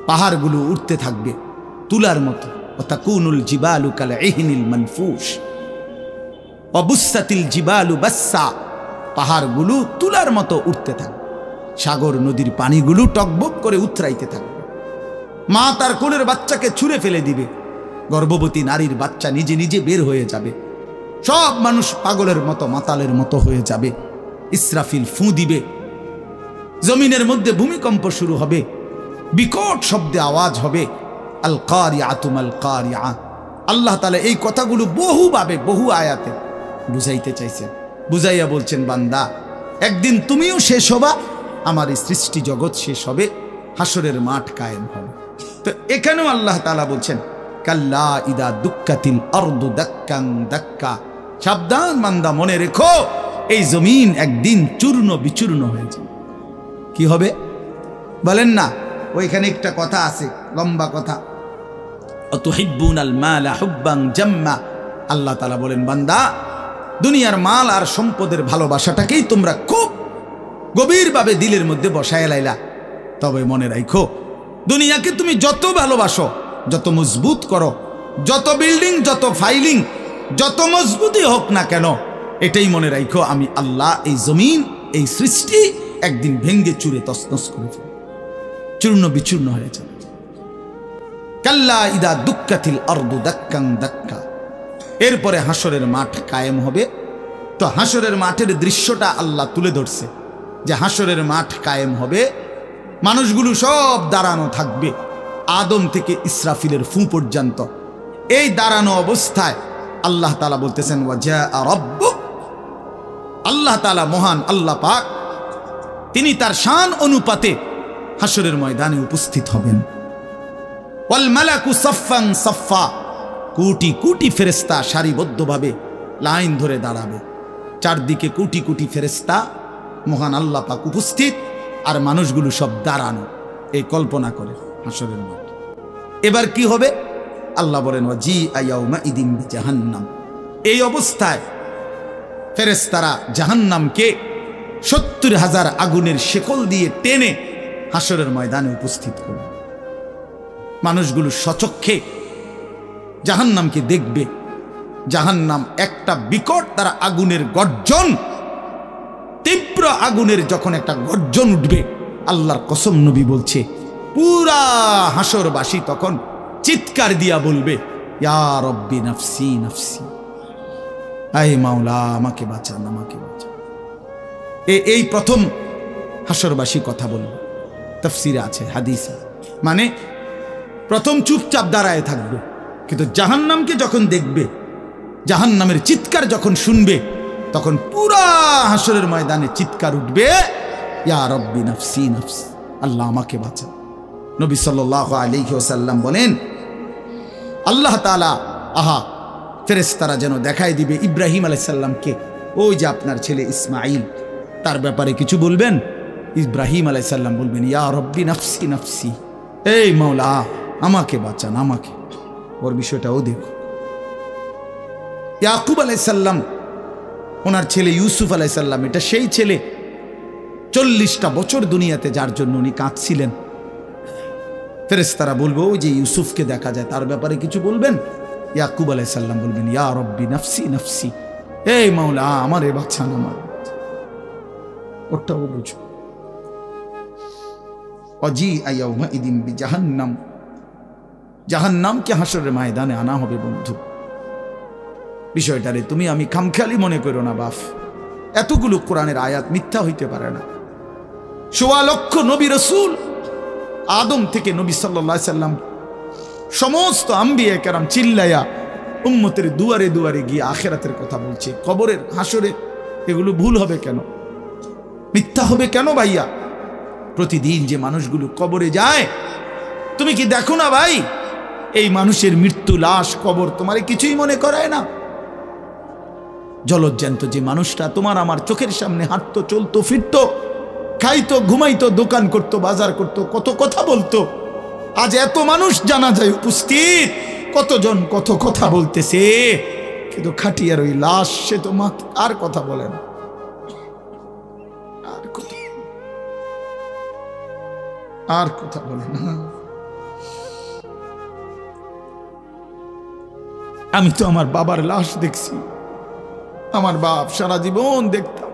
পাহাড়গুলো উঠতে থাকবে তুলার মতো। ওয়া তাকুনুল জিবালু কাল ইহনিল মানফুশ ওয়া বুসাতিল জিবালু বাসসা, পাহাড়গুলো তুলার মতো উঠতে থাকবে, সাগর নদীর পানিগুলো টকবক করে উতরাইতে থাকবে। মা তার কোলের বাচ্চাকে ছুঁড়ে ফেলে দিবে, গর্ভবতী নারীর বাচ্চা নিজে নিজে বের হয়ে যাবে, সব মানুষ পাগলের মতো মাতালের মতো হয়ে যাবে। ইসরাফিল ফু দিবে, জমিনের মধ্যে ভূমিকম্প শুরু হবে, বিকট শব্দে আওয়াজ হবে। আল কারিআতু মাল কারিআ। আল্লাহ তাআলা এই কথাগুলো বহুভাবে বহু আয়াতে বুঝাইতে চাইছেন, বুঝাইয়া বলছেন, বান্দা একদিন তুমিও শেষ হবা, আমার এই সৃষ্টি জগৎ শেষ হবে, হাসরের মাঠ কায়েম হবে। তো এখানেও আল্লাহ তাআলা বলছেন, কাল্লা ইদা দুক্কাতিল আরদু দাক্কান দাক্কা, সাবধান বান্দা, মনে রেখো এই জমিন একদিন চূর্ণ বিচূর্ণ হয়ে যাবে। কি হবে বলেন না? ওইখানে একটা কথা আছে, লম্বা কথা, অতুহিব্বুনাল মালা হুব্বান জাম্মা। আল্লাহ তাআলা বলেন, বান্দা দুনিয়ার মাল আর সম্পদের ভালোবাসাটাকেই তোমরা খুব গভীরভাবে দিলের মধ্যে বসায় লাইলা। তবে মনে রাখো, দুনিয়াকে তুমি যত ভালোবাসো, যত মজবুত করো, যত বিল্ডিং, যত ফাইলিং, যত মজবুতই হোক না কেন, এটাই মনে রাখো আমি আল্লাহ এই জমিন, এই সৃষ্টি একদিন ভেঙ্গে চুরে তছনছ করে ফেলব, চূর্ণ বিচূর্ণ হয়ে যাবে। কাল্লা ইদা দুক্কাতিল আরদু দাক্কান দাক্কা। এরপরে হাসরের মাঠ কায়েম হবে। তো হাসরের মাঠের দৃশ্যটা আল্লাহ তুলে ধরছে যে হাসরের মাঠ কায়েম হবে, মানুষগুলো সব দাঁড়ানো থাকবে, আদম থেকে ইসরাফিলের ফু পর্যন্ত। এই দাঁড়ানো অবস্থায় আল্লাহ তাআলা বলতেছেন, ওয়াজা রাব্বুক, আল্লাহ তাআলা মহান আল্লাহ পাক, তিনি তার শান অনুপাতে হাসরের ময়দানে উপস্থিত হবেন। ওয়াল মালাকু সাফফান সাফফা, কোটি কোটি ফেরেশতা সারিবদ্ধভাবে লাইন ধরে দাঁড়াবে, চারদিকে কোটি কোটি ফেরেশতা, মহান আল্লাহ পাক উপস্থিত, আর মানুষগুলো সব দাঁড়ানো। এই কল্পনা করে হাসরের মাঠ। এবার কি হবে? আল্লাহ বলেন, ওয়াজিআ ইয়াউমাইদিন বিজাহান্নাম। এই অবস্থায় ফেরেশতারা জাহান্নামকে ৭০,০০০ আগুনের শেকল দিয়ে টেনে হাসরের ময়দানে উপস্থিত করবে। মানুষগুলো সচক্ষে জাহান্নামকে দেখবে। জাহান্নাম একটা বিকট তার আগুনের গর্জন, তীব্র আগুনের যখন একটা গর্জন উঠবে, আল্লাহর কসম নবী বলছে, পুরা হাসরবাসী তখন চিৎকার দিয়া বলবে, ইয়া রব্বি নাফসি নাফসি, আয় মাওলা আমাকে বাঁচান, আমাকে বাঁচান। এই প্রথম হাসরবাসী কথা বলবে। তাফসিরে আছে, হাদিসে, মানে প্রথম চুপচাপ দাঁড়ায় থাকবে, কিন্তু জাহান্নামকে যখন দেখবে, জাহান্নামের চিৎকার যখন শুনবে, তখন পুরা হাসরের ময়দানে চিৎকার উঠবে, ইয়া রব্বি নাফসি নাফসি, আল্লাহ আমাকে বাঁচান। নবী সাল্লাল্লাহু আলাইহি ওয়াসাল্লাম বলেন, আল্লাহ তাআলা ফেরেশতারা যেন দেখাই দিবে ইব্রাহিম আলাইহিস সালামকে, ওই যে আপনার ছেলে ইসমাঈল, তার ব্যাপারে কিছু বলবেন। ইব্রাহিম আলাইহিস সালাম বলবেন, ইয়া রব্বি নাফসি নাফসি, এই মাওলা আমাকে বাঁচান, আমাকে। ওর বিষয়টাও দেখো। ইয়াকুব আলাইহিস সালাম, ওনার ছেলে ইউসুফ আলাইহিস সালাম, এটা সেই ছেলে 40টা বছর দুনিয়াতে যার জন্য উনি কাঁদছিলেন। ফেরেশতারা বলবো ওই যে ইউসুফকে দেখা যায় তার ব্যাপারে কিছু বলবেন? ইয়াকুব আলাইহিস সালাম বলবেন ইয়া রব্বি নাফসি নাফসি, এই মাওলা আমার এ বাচ্চা না, আমার ওটাও বুঝো। অজি আইয়াউমা ইদিন বিজাহান্নাম, জাহান্নামকে হাসরের ময়দানে আনা হবে বন্ধু। বিষয়টারে তুমি আমি খামখেয়ালি মনে করো না বাপ, এতগুলো কোরআনের আয়াত মিথ্যা হইতে পারে না। ১৬ লক্ষ নবী রাসূল, আদম থেকে নবী সাল্লাল্লাহু আলাইহি সাল্লাম সমস্ত আম্বিয়া কেরাম চিল্লায়া উম্মতের দুয়ারে দুয়ারে গিয়ে আখিরাতের কথা বলছে, কবরের হাসরে। এগুলো ভুল হবে কেন, মিথ্যা হবে কেন ভাইয়া? প্রতিদিন যে মানুষগুলো কবরে যায়, তুমি কি দেখো না ভাই এই মানুষের মৃত্যু, লাশ, কবর তোমারে কিছুই মনে করায় না? জলজ্জান্ত যে মানুষটা তোমার আমার চোখের সামনে হাঁটতো, চলতো, ফিরতো, খাইতো, ঘুমাইতো, দোকান করতো, বাজার করতো, কত কথা বলতো, আজ এত মানুষ জানা যায় উপস্থিত, কতজন কত কথা বলতেছে, কিন্তু খাটিয়ার ওই লাশ সে তো আর কথা বলে না, আর কথা বলে না। আমি তো আমার বাবার লাশ দেখছি, আমার বাপ সারা জীবন দেখতাম,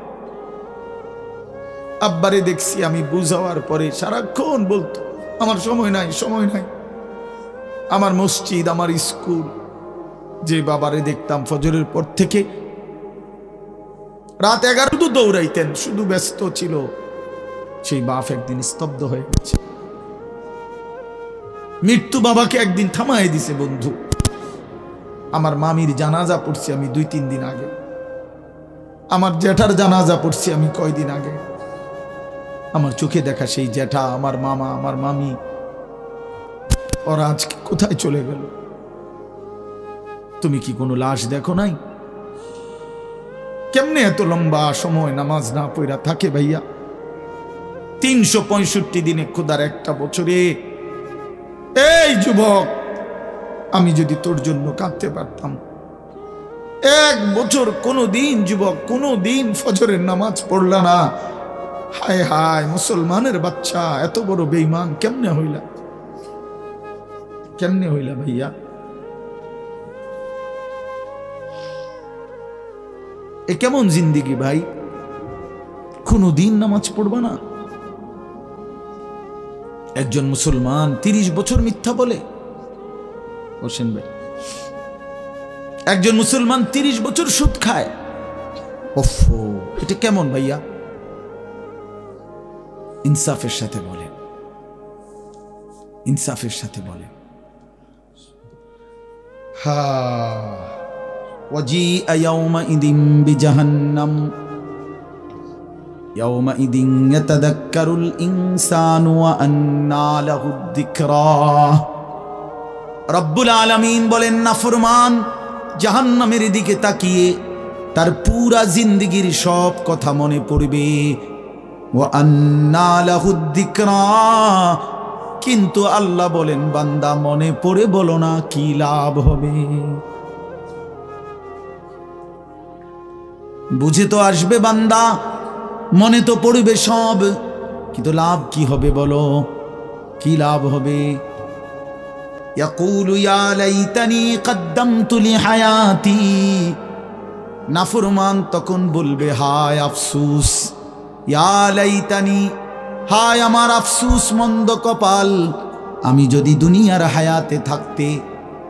আব্বারে দেখছি আমি বুঝাওয়ার পরে সারাক্ষণ বলতো আমার সময় নাই, সময় নাই। আমার মসজিদ, আমার স্কুল, যে বাবারে দেখতাম ফজরের পর থেকে রাত 11 দৌড়াইতেন, শুধু ব্যস্ত ছিল, সেই বাপ একদিন স্তব্ধ হয়ে গেছে। মৃত্যু বাবাকে একদিন থামায় দিছে বন্ধু। আমার মামির জানাজা পড়ছি আমি 2-3 দিন আগে, আমার জ্যাঠার জানাজা পড়ছি আমি কয়দিন আগে। আমার চোখে দেখা সেই জ্যাঠা, আমার মামা, আমার মামি, ওরা আজকে কোথায় চলে গেল? তুমি কি কোনো লাশ দেখো নাই? কেমনে এত লম্বা সময় নামাজ না পড়া থাকে ভাইয়া? 365 দিনে খোদার একটা বছরে। এই যুবক, আমি যদি তোর জন্য কাঁদতে পারতাম, 1 বছর কোনো দিন যুবক, কোনো দিন ফজরের নামাজ পড়লা না, হায় হায় মুসলমানের বাচ্চা, এত বড় বেঈমান কেমনে হইলা, কেমনে হইলা ভাইয়া? এ কেমন জিন্দিগি ভাই? কোনো দিন নামাজ পড়বা না? একজন মুসলমান 30 বছর মিথ্যা বলে? হোসেন ভাই, একজন মুসলমান 30 বছর সুদ খায়? ওফো, এটা কেমন ভাইয়া? ইনসাফের সাথে বলেন, ইনসাফের সাথে বলেন। হা ওয়াজিআ ইয়াওমাইদিন বিজাহান্নাম ইয়াওমাইদিন ইয়াতাযাক্কারুল ইনসানু ওয়া আন্না লাহুদ যিকরা। রব্বুল আলামিন বলেন, নাফরমান জাহান্নামের দিকে তাকিয়ে তার পুরা জিন্দেগীর সব কথা মনে পড়বে। ওয়া আন্না লাহুদ যিকরা, কিন্তু আল্লাহ বলেন বান্দা মনে পড়ে বলো না কি লাভ হবে? বুঝে তো আসবে বান্দা, মনে তো পড়বে সব, কিন্তু লাভ কি হবে বলো? কি লাভ হবে? ইয়াকুলু ইয়া লাইতানি কদ্দামতু লিহায়াতি, নাফরমান তখন বলবে হায় আফসোস, ইয়া লাইতানি, হায় আমার আফসোস, মন্দ কপাল, আমি যদি দুনিয়ার হায়াতে থাকতে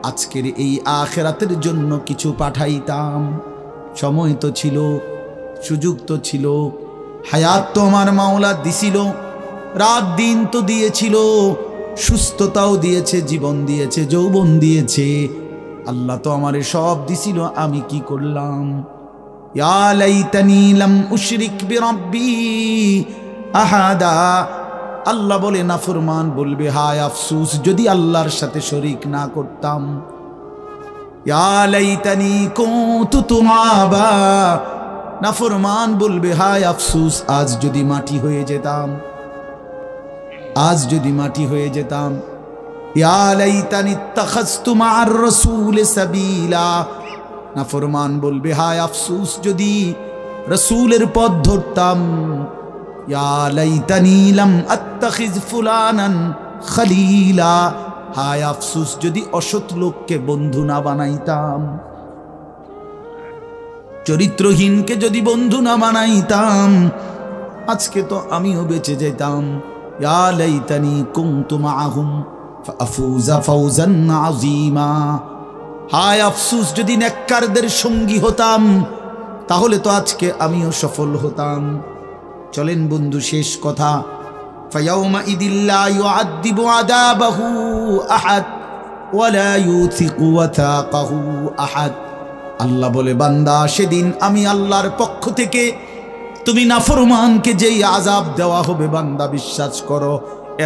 আজকের এই আখিরাতের জন্য কিছু পাঠাইতাম। সময় তো ছিল, সুযোগ তো ছিল, হায়াত তো আমার মাওলা দিছিল, রাত দিন তো দিয়েছিল, সুস্থতাও দিয়েছে, জীবন দিয়েছে, যৌবন দিয়েছে, আল্লাহ তো আমারে সব দিছিল, আমি কি করলাম? ইয়া লাইতানি লাম উশরিক বিরাব্বি আহাদা, আল্লাহ বলে নাফরমান বলবে হায় আফসোস যদি আল্লাহর সাথে শরীক না করতাম। ইয়া লাইতানি কুনতু তুরাবা, নাফরমান বলবে হায় আফসোস আজ যদি মাটি হয়ে যেতাম, আজ যদি মাটি হয়ে যেতাম। ইয়া লাইতানি ইত্তাখাযতু মা'আর রাসূল সাবিলা, নাফরমান বলবে হায় আফসোস যদি রাসূলের পথ ধরতাম। ইয়া লাইতানি লাম আত্তাখিজ ফুলানান খলিলা। হায় আফসোস যদি অসৎ লোককে বন্ধু না বানাইতাম, চরিত্রহীনকে যদি বন্ধু না বানাইতাম, আজকে তো আমিও বেঁচে যেতাম। ইয়া লাইতানি কুনতু মাআহুম ফাফুজা ফাওজান আযীমা। হায় আফসোস যদি নেককারদের সঙ্গী হতাম, তাহলে তো আজকে আমিও সফল হতাম। চলেন বন্ধু, শেষ কথা। ফায়াউমা ইদিল্লা ইউআযিবু আযাবাহু আহাদ ওয়ালা ইউথিকু ওয়াথাকাহু আহাদ। আল্লাহ বলে, বান্দা সেদিন আমি আল্লাহর পক্ষ থেকে তুমি নাফরমানকে যেই আযাব দেওয়া হবে, বান্দা বিশ্বাস করো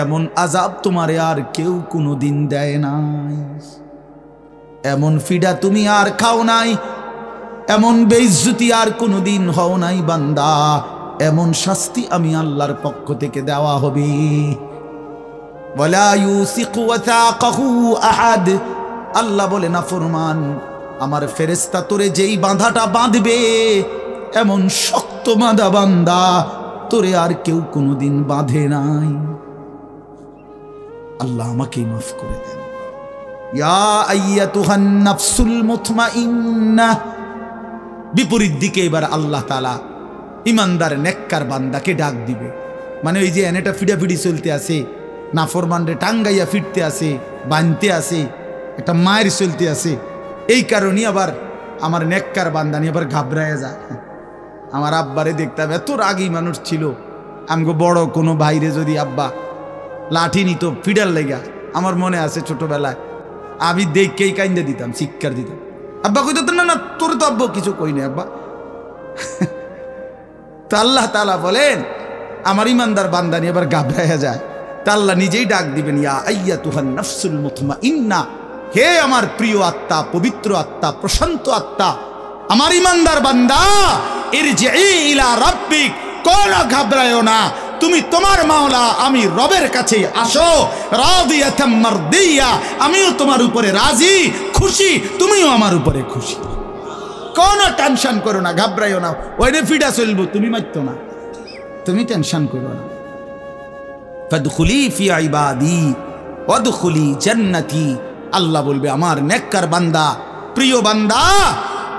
এমন আযাব তোমারে আর কেউ কোনোদিন দেয় নাই। এমন ফিডা তুমি আর খাও নাই, এমন বেইজ্জতি আর কোনোদিন হও নাই বান্দা। এমন শাস্তি আমি আল্লাহর পক্ষ থেকে দেওয়া হবে। ওয়ালা ইউসিকু ওয়াথাকাহু আহাদ। আল্লাহ বলে, নাফরমান আমার ফেরেশতা তোরে যেই বাঁধাটা বাঁধবে, এমন শক্ত বাঁধা বান্দা তোরে আর কেউ কোনোদিন বাঁধে নাই। আল্লাহ আমাকেই মাফ করে দেন। ইয়া আইয়াতুহান নাফসুল মুতমাইন্নাহ। বিপরীত দিকে এবার আল্লাহ তাআলা ইমানদার নেককার বান্দাকে ডাক দিবে। মানে ওই যে এনেটা ফিডাফিডি চলতে আছে, নাফরমানরে টাঙ্গাইয়া ফিরতে আছে, বানতে আছে, একটা মায়ের চলতে আছে, এই কারণে আবার আমার নেককার বান্দা নিয়ে আবার ঘাবড়ায় যায়। আমার আব্বারে দেখতাম, এত রাগী মানুষ ছিল। আমগো বড় কোনো ভাইরে যদি আব্বা লাঠি নিত ফিডার লেগা, আমার মনে আছে ছোটবেলায় আমি দেখকেই কাইন্দা দিতাম, শিক্ষার দিতাম। আব্বা কইতো, না না তোর তো আব্বা কিছু কই না আব্বা। তা আল্লাহ তাআলা বলেন আমার ইমানদার বান্দা নিয়ে আবার ঘাবড়ায়া যায়। তা আল্লাহ নিজেই ডাক দিবেন, ইয়া আইয়াতুহান নাফসুল মুতমাইন্না। হে আমার প্রিয় আত্মা, পবিত্র আত্মা, প্রশান্ত আত্মা, আমার ইমানদার বান্দা, ইরজিই ইলা রাব্বিক। কোন ঘাবড়ায়ো না, তুমি তোমার মাওলা আমি রবের কাছে আসো। রাদিয়াতাম মারদিয়া। আমিও তোমার উপরে রাজি, খুশি, তুমিও আমার উপরে খুশি। কোনো টেনশন করো না, ঘাবড়াইও না। ওইনে ফিডা চলবো, তুমি মারতো না, তুমি টেনশন করো না। ফাদখুলি ফি ইবাদি ওয়াদখুলি জান্নাতি। আল্লাহ বলবে, আমার নেককার বান্দা, প্রিয় বান্দা,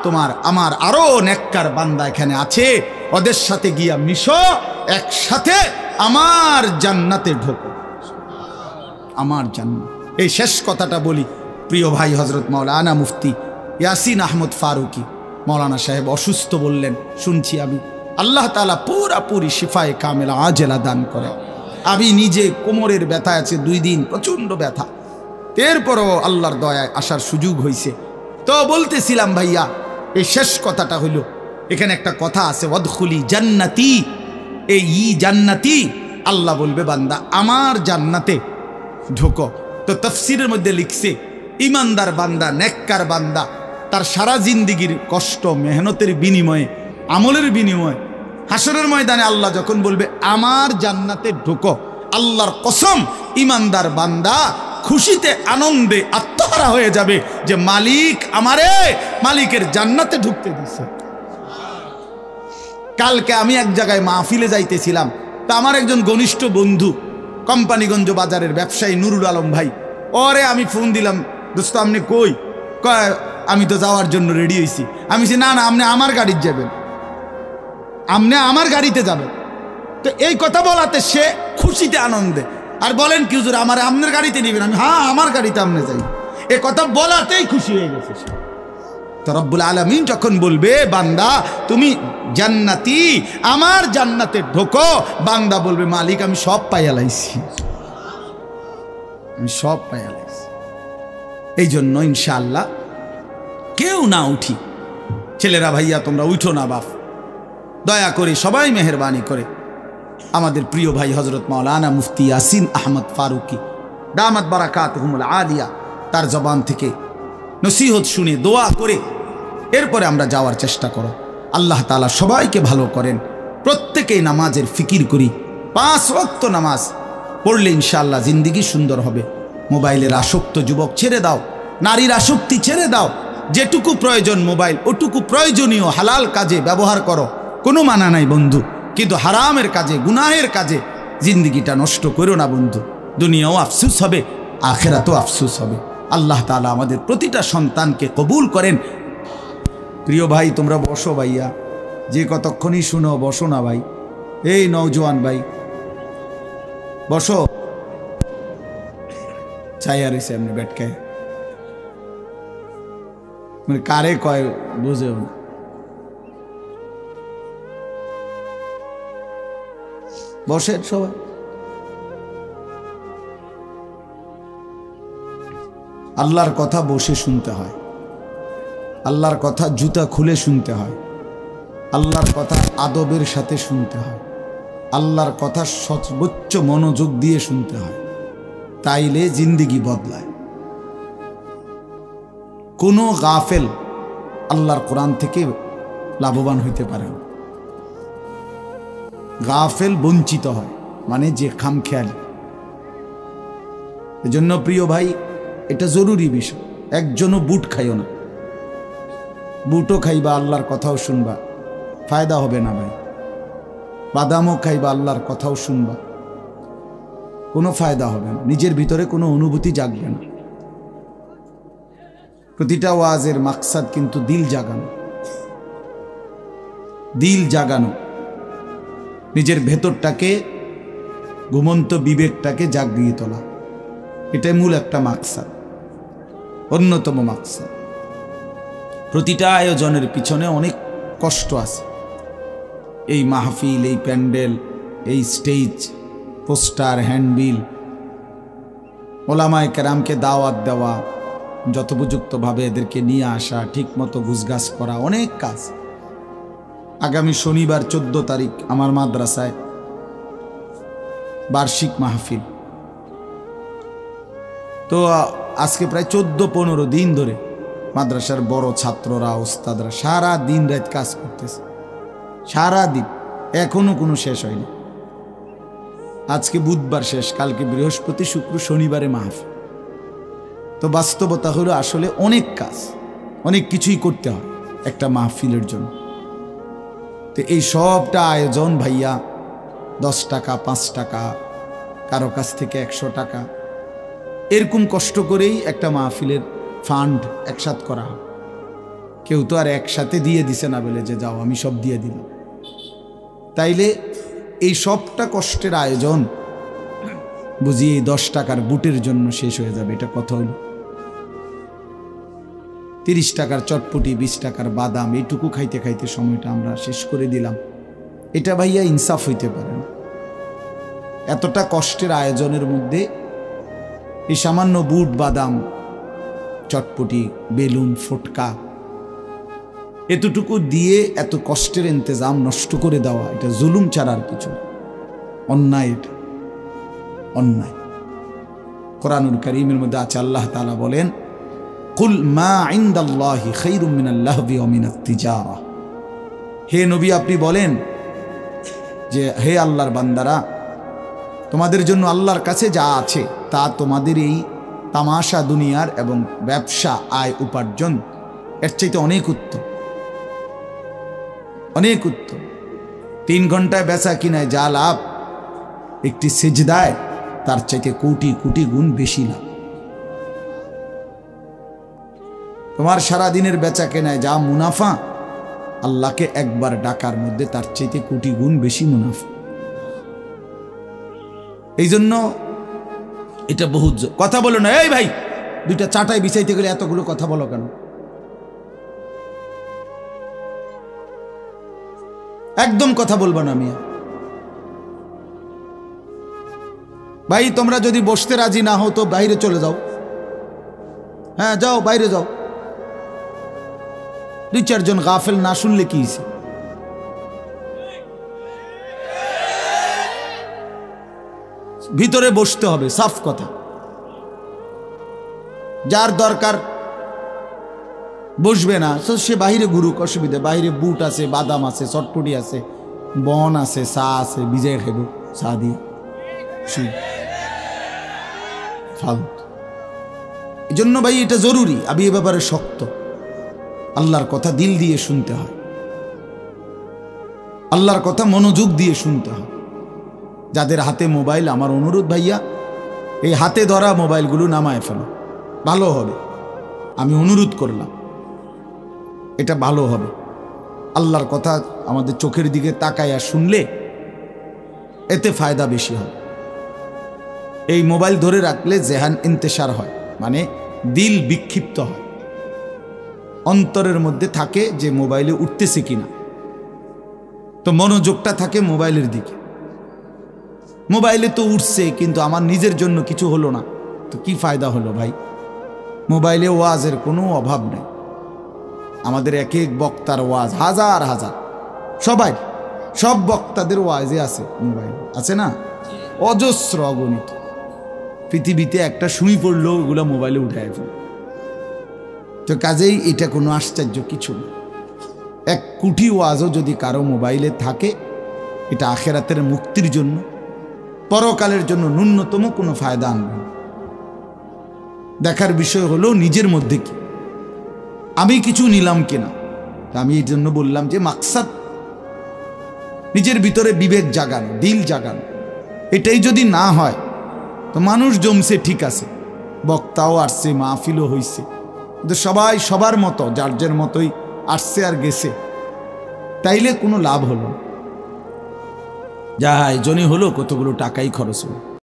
তোমার আমার আরো নেককার বান্দা এখানে আছে, ওদের সাথে গিয়া মিশো, একসাথে আমার জান্নাতে ঢোকো। আমার জান্নাত। এই শেষ কথাটা বলি, প্রিয় ভাই হযরত মাওলানা মুফতি ইয়াসিন আহমদ ফারুকি মৌলানা সাহেব অসুস্থ বললেন, শুনছি আমি। আল্লাহ তাআলা পুরাপুরি শিফায়ে কামেলা আজেলা দান করে। আমি নিজে কোমরের ব্যথা আছে 2 দিন, প্রচণ্ড ব্যথা। এরপরও আল্লাহর দয়ায় আসার সুযোগ হয়েছে। তো বলতেছিলাম ভাইয়া, এই শেষ কথাটা হইল, এখানে একটা কথা আছে, ওয়াদখুলি জান্নাতি। এই জান্নাতি, আল্লাহ বলবে বান্দা আমার জান্নাতে ঢোকো। তো তাফসীরের মধ্যে লিখছে, ইমানদার বান্দা, নেককার বান্দা, তার সারা জিন্দিগির কষ্ট মেহনতের বিনিময়ে, আমলের বিনিময়ে হাসরের ময়দানে আল্লাহ যখন বলবে আমার জান্নাতে ঢোকো, আল্লাহর কসম ইমানদার বান্দা খুশিতে আনন্দে আত্মহারা হয়ে যাবে যে মালিক আমারে মালিকের জান্নাতে ঢুকতে দিছে। কালকে আমি এক জায়গায় মাহফিলে যাইতেছিলাম, তা আমার একজন ঘনিষ্ঠ বন্ধু কোম্পানিগঞ্জ বাজারের ব্যবসায়ী নুরুল আলম ভাই, ওরে আমি ফোন দিলাম, দোস্ত আপনি কই? কয় আমি তো যাওয়ার জন্য রেডি হয়েছি। আমি বলছি, না না, আপনি আমার গাড়িতে যাবেন, আপনি আমার গাড়িতে যাবেন। তো এই কথা বলাতে সে খুশিতে আনন্দে, আর বলেন কি হুজুর আমার আপনার গাড়িতে নেবেন? আমি হ্যাঁ আমার গাড়িতে আপনি যাই। এ কথা বলাতেই খুশি হয়ে গেছে সে। তো রব্বুল আলামিন যখন বলবে বান্দা তুমি জান্নাতি, আমার জান্নাতে ঢোকো, বান্দা বলবে মালিক আমি সব পাইয়া লাইছি, আমি সব পাইয়া লাইছি। এই জন্য ইনশাআল্লাহ কেউ না উঠি, ছেলেরা ভাইয়া তোমরা উঠো না বাপ, দয়া করে সবাই মেহরবানি করে আমাদের প্রিয় ভাই হযরত মাওলানা মুফতি ইয়াসিন আহমদ ফারুকি দামাত বারাকাতুহুমুল আলিয়া, তার জবান থেকে নসিহত শুনে দোয়া করে এরপরে আমরা যাওয়ার চেষ্টা করো। আল্লাহ তাআলা সবাইকে ভালো করেন। প্রত্যেকেই নামাজের ফিকির করি, 5 ওয়াক্ত নামাজ পড়লে ইনশাআল্লাহ জিন্দেগি সুন্দর হবে। মোবাইলের আসক্ত যুবক ছেড়ে দাও, নারীর আসক্তি ছেড়ে দাও। যেটুকু প্রয়োজন মোবাইল, ওটুকু প্রয়োজনীয় হালাল কাজে ব্যবহার করো, কোনো মানা নাই বন্ধু, কিন্তু হারামের কাজে, গুনাহের কাজে জিন্দেগিটা নষ্ট করো না বন্ধু। দুনিয়াও আফসোস হবে, আখেরাতও আফসোস হবে। আল্লাহ তাআলা আমাদের প্রতিটা সন্তানকে কবুল করেন। প্রিয় ভাই, তোমরা বসো ভাইয়া, যে কতক্ষণই শুনো বসো না ভাই। এই নওজোয়ান ভাই বসো, চাই আর এসে এমনি বেটকে মানে কারে কয় বুঝেও না। বসেন সবাই। আল্লাহর কথা বসে শুনতে হয়, আল্লাহর কথা জুতা খুলে শুনতে হয়, আল্লাহর কথা আদবের সাথে শুনতে হয়, আল্লাহর কথা সর্বোচ্চ মনোযোগ দিয়ে শুনতে হয়, তাইলে জিন্দেগি বদলায়। কোনো গাফেল আল্লাহর কোরআন থেকে লাভবান হইতে পারে না। গাফেল বঞ্চিত হয়, মানে যে খামখেয়ালি। এজন্য প্রিয় ভাই, এটা জরুরি বিষয়। একজনও বুট খাইও না, বুটও খাইবা আল্লাহর কথাও শুনবা, ফায়দা হবে না ভাই। বাদামও খাইবা আল্লাহর কথাও শুনবা, কোনো ফায়দা হবে না, নিজের ভিতরে কোনো অনুভূতি জাগবে না। প্রতিটা ওয়াজের মাকসাদ কিন্তু দিল জাগানো, দিল জাগানো, নিজের ভেতরটাকে, ঘুমন্ত বিবেকটাকে জাগিয়ে তোলা। এটাই মূল একটা মাকসাদ, অন্যতম মাকসাদ। প্রতিটা আয়োজনের পিছনে অনেক কষ্ট আছে। এই মাহফিল, এই প্যান্ডেল, এই স্টেজ, পোস্টার, হ্যান্ডবিল, ওলামায়ে কেরামকে দাওয়াত দেওয়া, যথোপযুক্তভাবে এদেরকে নিয়ে আসা, ঠিকমতো গুছগাছ করা, অনেক কাজ। আগামী শনিবার 14 তারিখ আমার মাদ্রাসায় বার্ষিক মাহফিল। তো আজকে প্রায় 14-15 দিন ধরে মাদ্রাসার বড় ছাত্ররা, ওস্তাদরা সারা দিন রাত কাজ করতেছে, সারা দিন, এখনো কোনো শেষ হয়নি। আজকে বুধবার শেষ, কালকে বৃহস্পতি, শুক্র, শনিবারে মাহফিল। তো বাস্তবতা হলো আসলে অনেক কাজ, অনেক কিছুই করতে হয় একটা মাহফিলের জন্য। তো এই সবটা আয়োজন ভাইয়া 10 টাকা, 5 টাকা, কারো কাছ থেকে 100 টাকা, এরকম কষ্ট করেই একটা মাহফিলের ফান্ড একসাথ করা হয়। কেউ তো আর একসাথে দিয়ে দিছে না বলে যে যাও আমি সব দিয়ে দিলাম। তাইলে এই সবটা কষ্টের আয়োজন বুঝি এই 10 টাকার বুটের জন্য শেষ হয়ে যাবে, এটা কথা হইল। 30 টাকার চটপটি, 20 টাকার বাদাম, এইটুকু খাইতে খাইতে সময়টা আমরা শেষ করে দিলাম। এটা ভাইয়া ইনসাফ হইতে পারে না। এতটা কষ্টের আয়োজনের মধ্যে এই সামান্য বুট, বাদাম, চটপটি, বেলুন, ফটকা, এতটুকু দিয়ে এত কষ্টের ইন্তজাম নষ্ট করে দেওয়া, এটা জুলুম ছাড়ার কিছু, অন্যায়। এটা অন্যায়। কোরআনুল কারীমের মধ্যে আছে, আল্লাহ তাআলা বলেন, কুল মা ইনদাল্লাহি খায়রুম মিনাল লাহবি ওয়া মিনাত তিজারা। হে নবী, আপনি বলেন যে হে আল্লাহর বান্দারা, তোমাদের জন্য আল্লাহর কাছে যা আছে তা তোমাদের এই তামাশা দুনিয়ার এবং ব্যবসা, আয় উপার্জন, এর চাইতে অনেক উত্তম, অনেক উত্তম। 3 ঘন্টায় বেচা কিনায় যা লাভ, একটি সিজদায় তার চাইতে কোটি কোটি গুণ বেশি লাভ। তোমার সারাদিনের বেচা কেনায় যা মুনাফা, আল্লাহকে একবার ডাকার মধ্যে তার চাইতে কোটি গুণ বেশি মুনাফা। এই জন্য এটা বহুত কথা বলো না। এই ভাই, 2টা চাটাই বিছাইতে গেলে এতগুলো কথা বলো কেন? একদম কথা বলবো না মিয়া। ভাই, তোমরা যদি বসতে রাজি না হও তো বাইরে চলে যাও। হ্যাঁ, যাও, বাইরে যাও। 2-4 জন গাফেল না শুনলে কি হইছে? ভিতরে বসতে হবে, সাফ কথা। যার দরকার বসবে না সে বাহিরে ঘুরুক, অসুবিধা। বাহিরে বুট আছে, বাদাম আছে, চটপটি আছে, বন আছে, চা আছে, ভিজাই খাইব চা দিয়ে। এই জন্য ভাই এটা জরুরি। আমি এ ব্যাপারে শক্ত। আল্লাহর কথা দিল দিয়ে শুনতে হয়, আল্লাহর কথা মনোযোগ দিয়ে শুনতে হয়। যাদের হাতে মোবাইল, আমার অনুরোধ ভাইয়া, এই হাতে ধরা মোবাইলগুলো নামায় ফেলো, ভালো হবে। আমি অনুরোধ করলাম, এটা ভালো হবে। আল্লাহর কথা আমাদের চোখের দিকে তাকাইয়া শুনলে এতে ফায়দা বেশি হয়। এই মোবাইল ধরে রাখলে জেহান ইন্তেশার হয়, মানে দিল বিক্ষিপ্ত হয়, অন্তরের মধ্যে থাকে যে মোবাইলে উঠতেছে কিনা, তো মনোযোগটা থাকে মোবাইলের দিকে। মোবাইলে তো উঠছে কিন্তু আমার নিজের জন্য কিছু হলো না, তো কি ফায়দা হলো ভাই? মোবাইলে ওয়াজের কোনো অভাব নেই, আমাদের এক এক বক্তার ওয়াজ হাজার হাজার, সব বক্তাদের ওয়াজে আছে, মোবাইল আছে না, অজস্র অগণিত। পৃথিবীতে একটা সুই পড়লেও ওগুলো মোবাইলে উঠায় ফেলে। তো কাজেই এটা কোনো আশ্চর্য কিছু না। 1 কোটি ওয়াজও যদি কারো মোবাইলে থাকে, এটা আখেরাতের মুক্তির জন্য, পরকালের জন্য ন্যূনতম কোনো ফায়দা আনবে না। দেখার বিষয় হলো নিজের মধ্যে কি আমি কিছু নিলাম কিনা। আমি এই জন্য বললাম যে মাকসাদ নিজের ভিতরে বিবেক জাগানো, দিল জাগানো। এটাই যদি না হয় তো মানুষ জমছে ঠিক আছে, বক্তাও আসছে, মাহফিলও হইছে, কিন্তু সবাই সবার মতো যার যার মতোই আসছে আর গেছে, তাইলে কোনো লাভ হলো না। যা আয়োজনই হলো কতগুলো টাকাই খরচ হলো।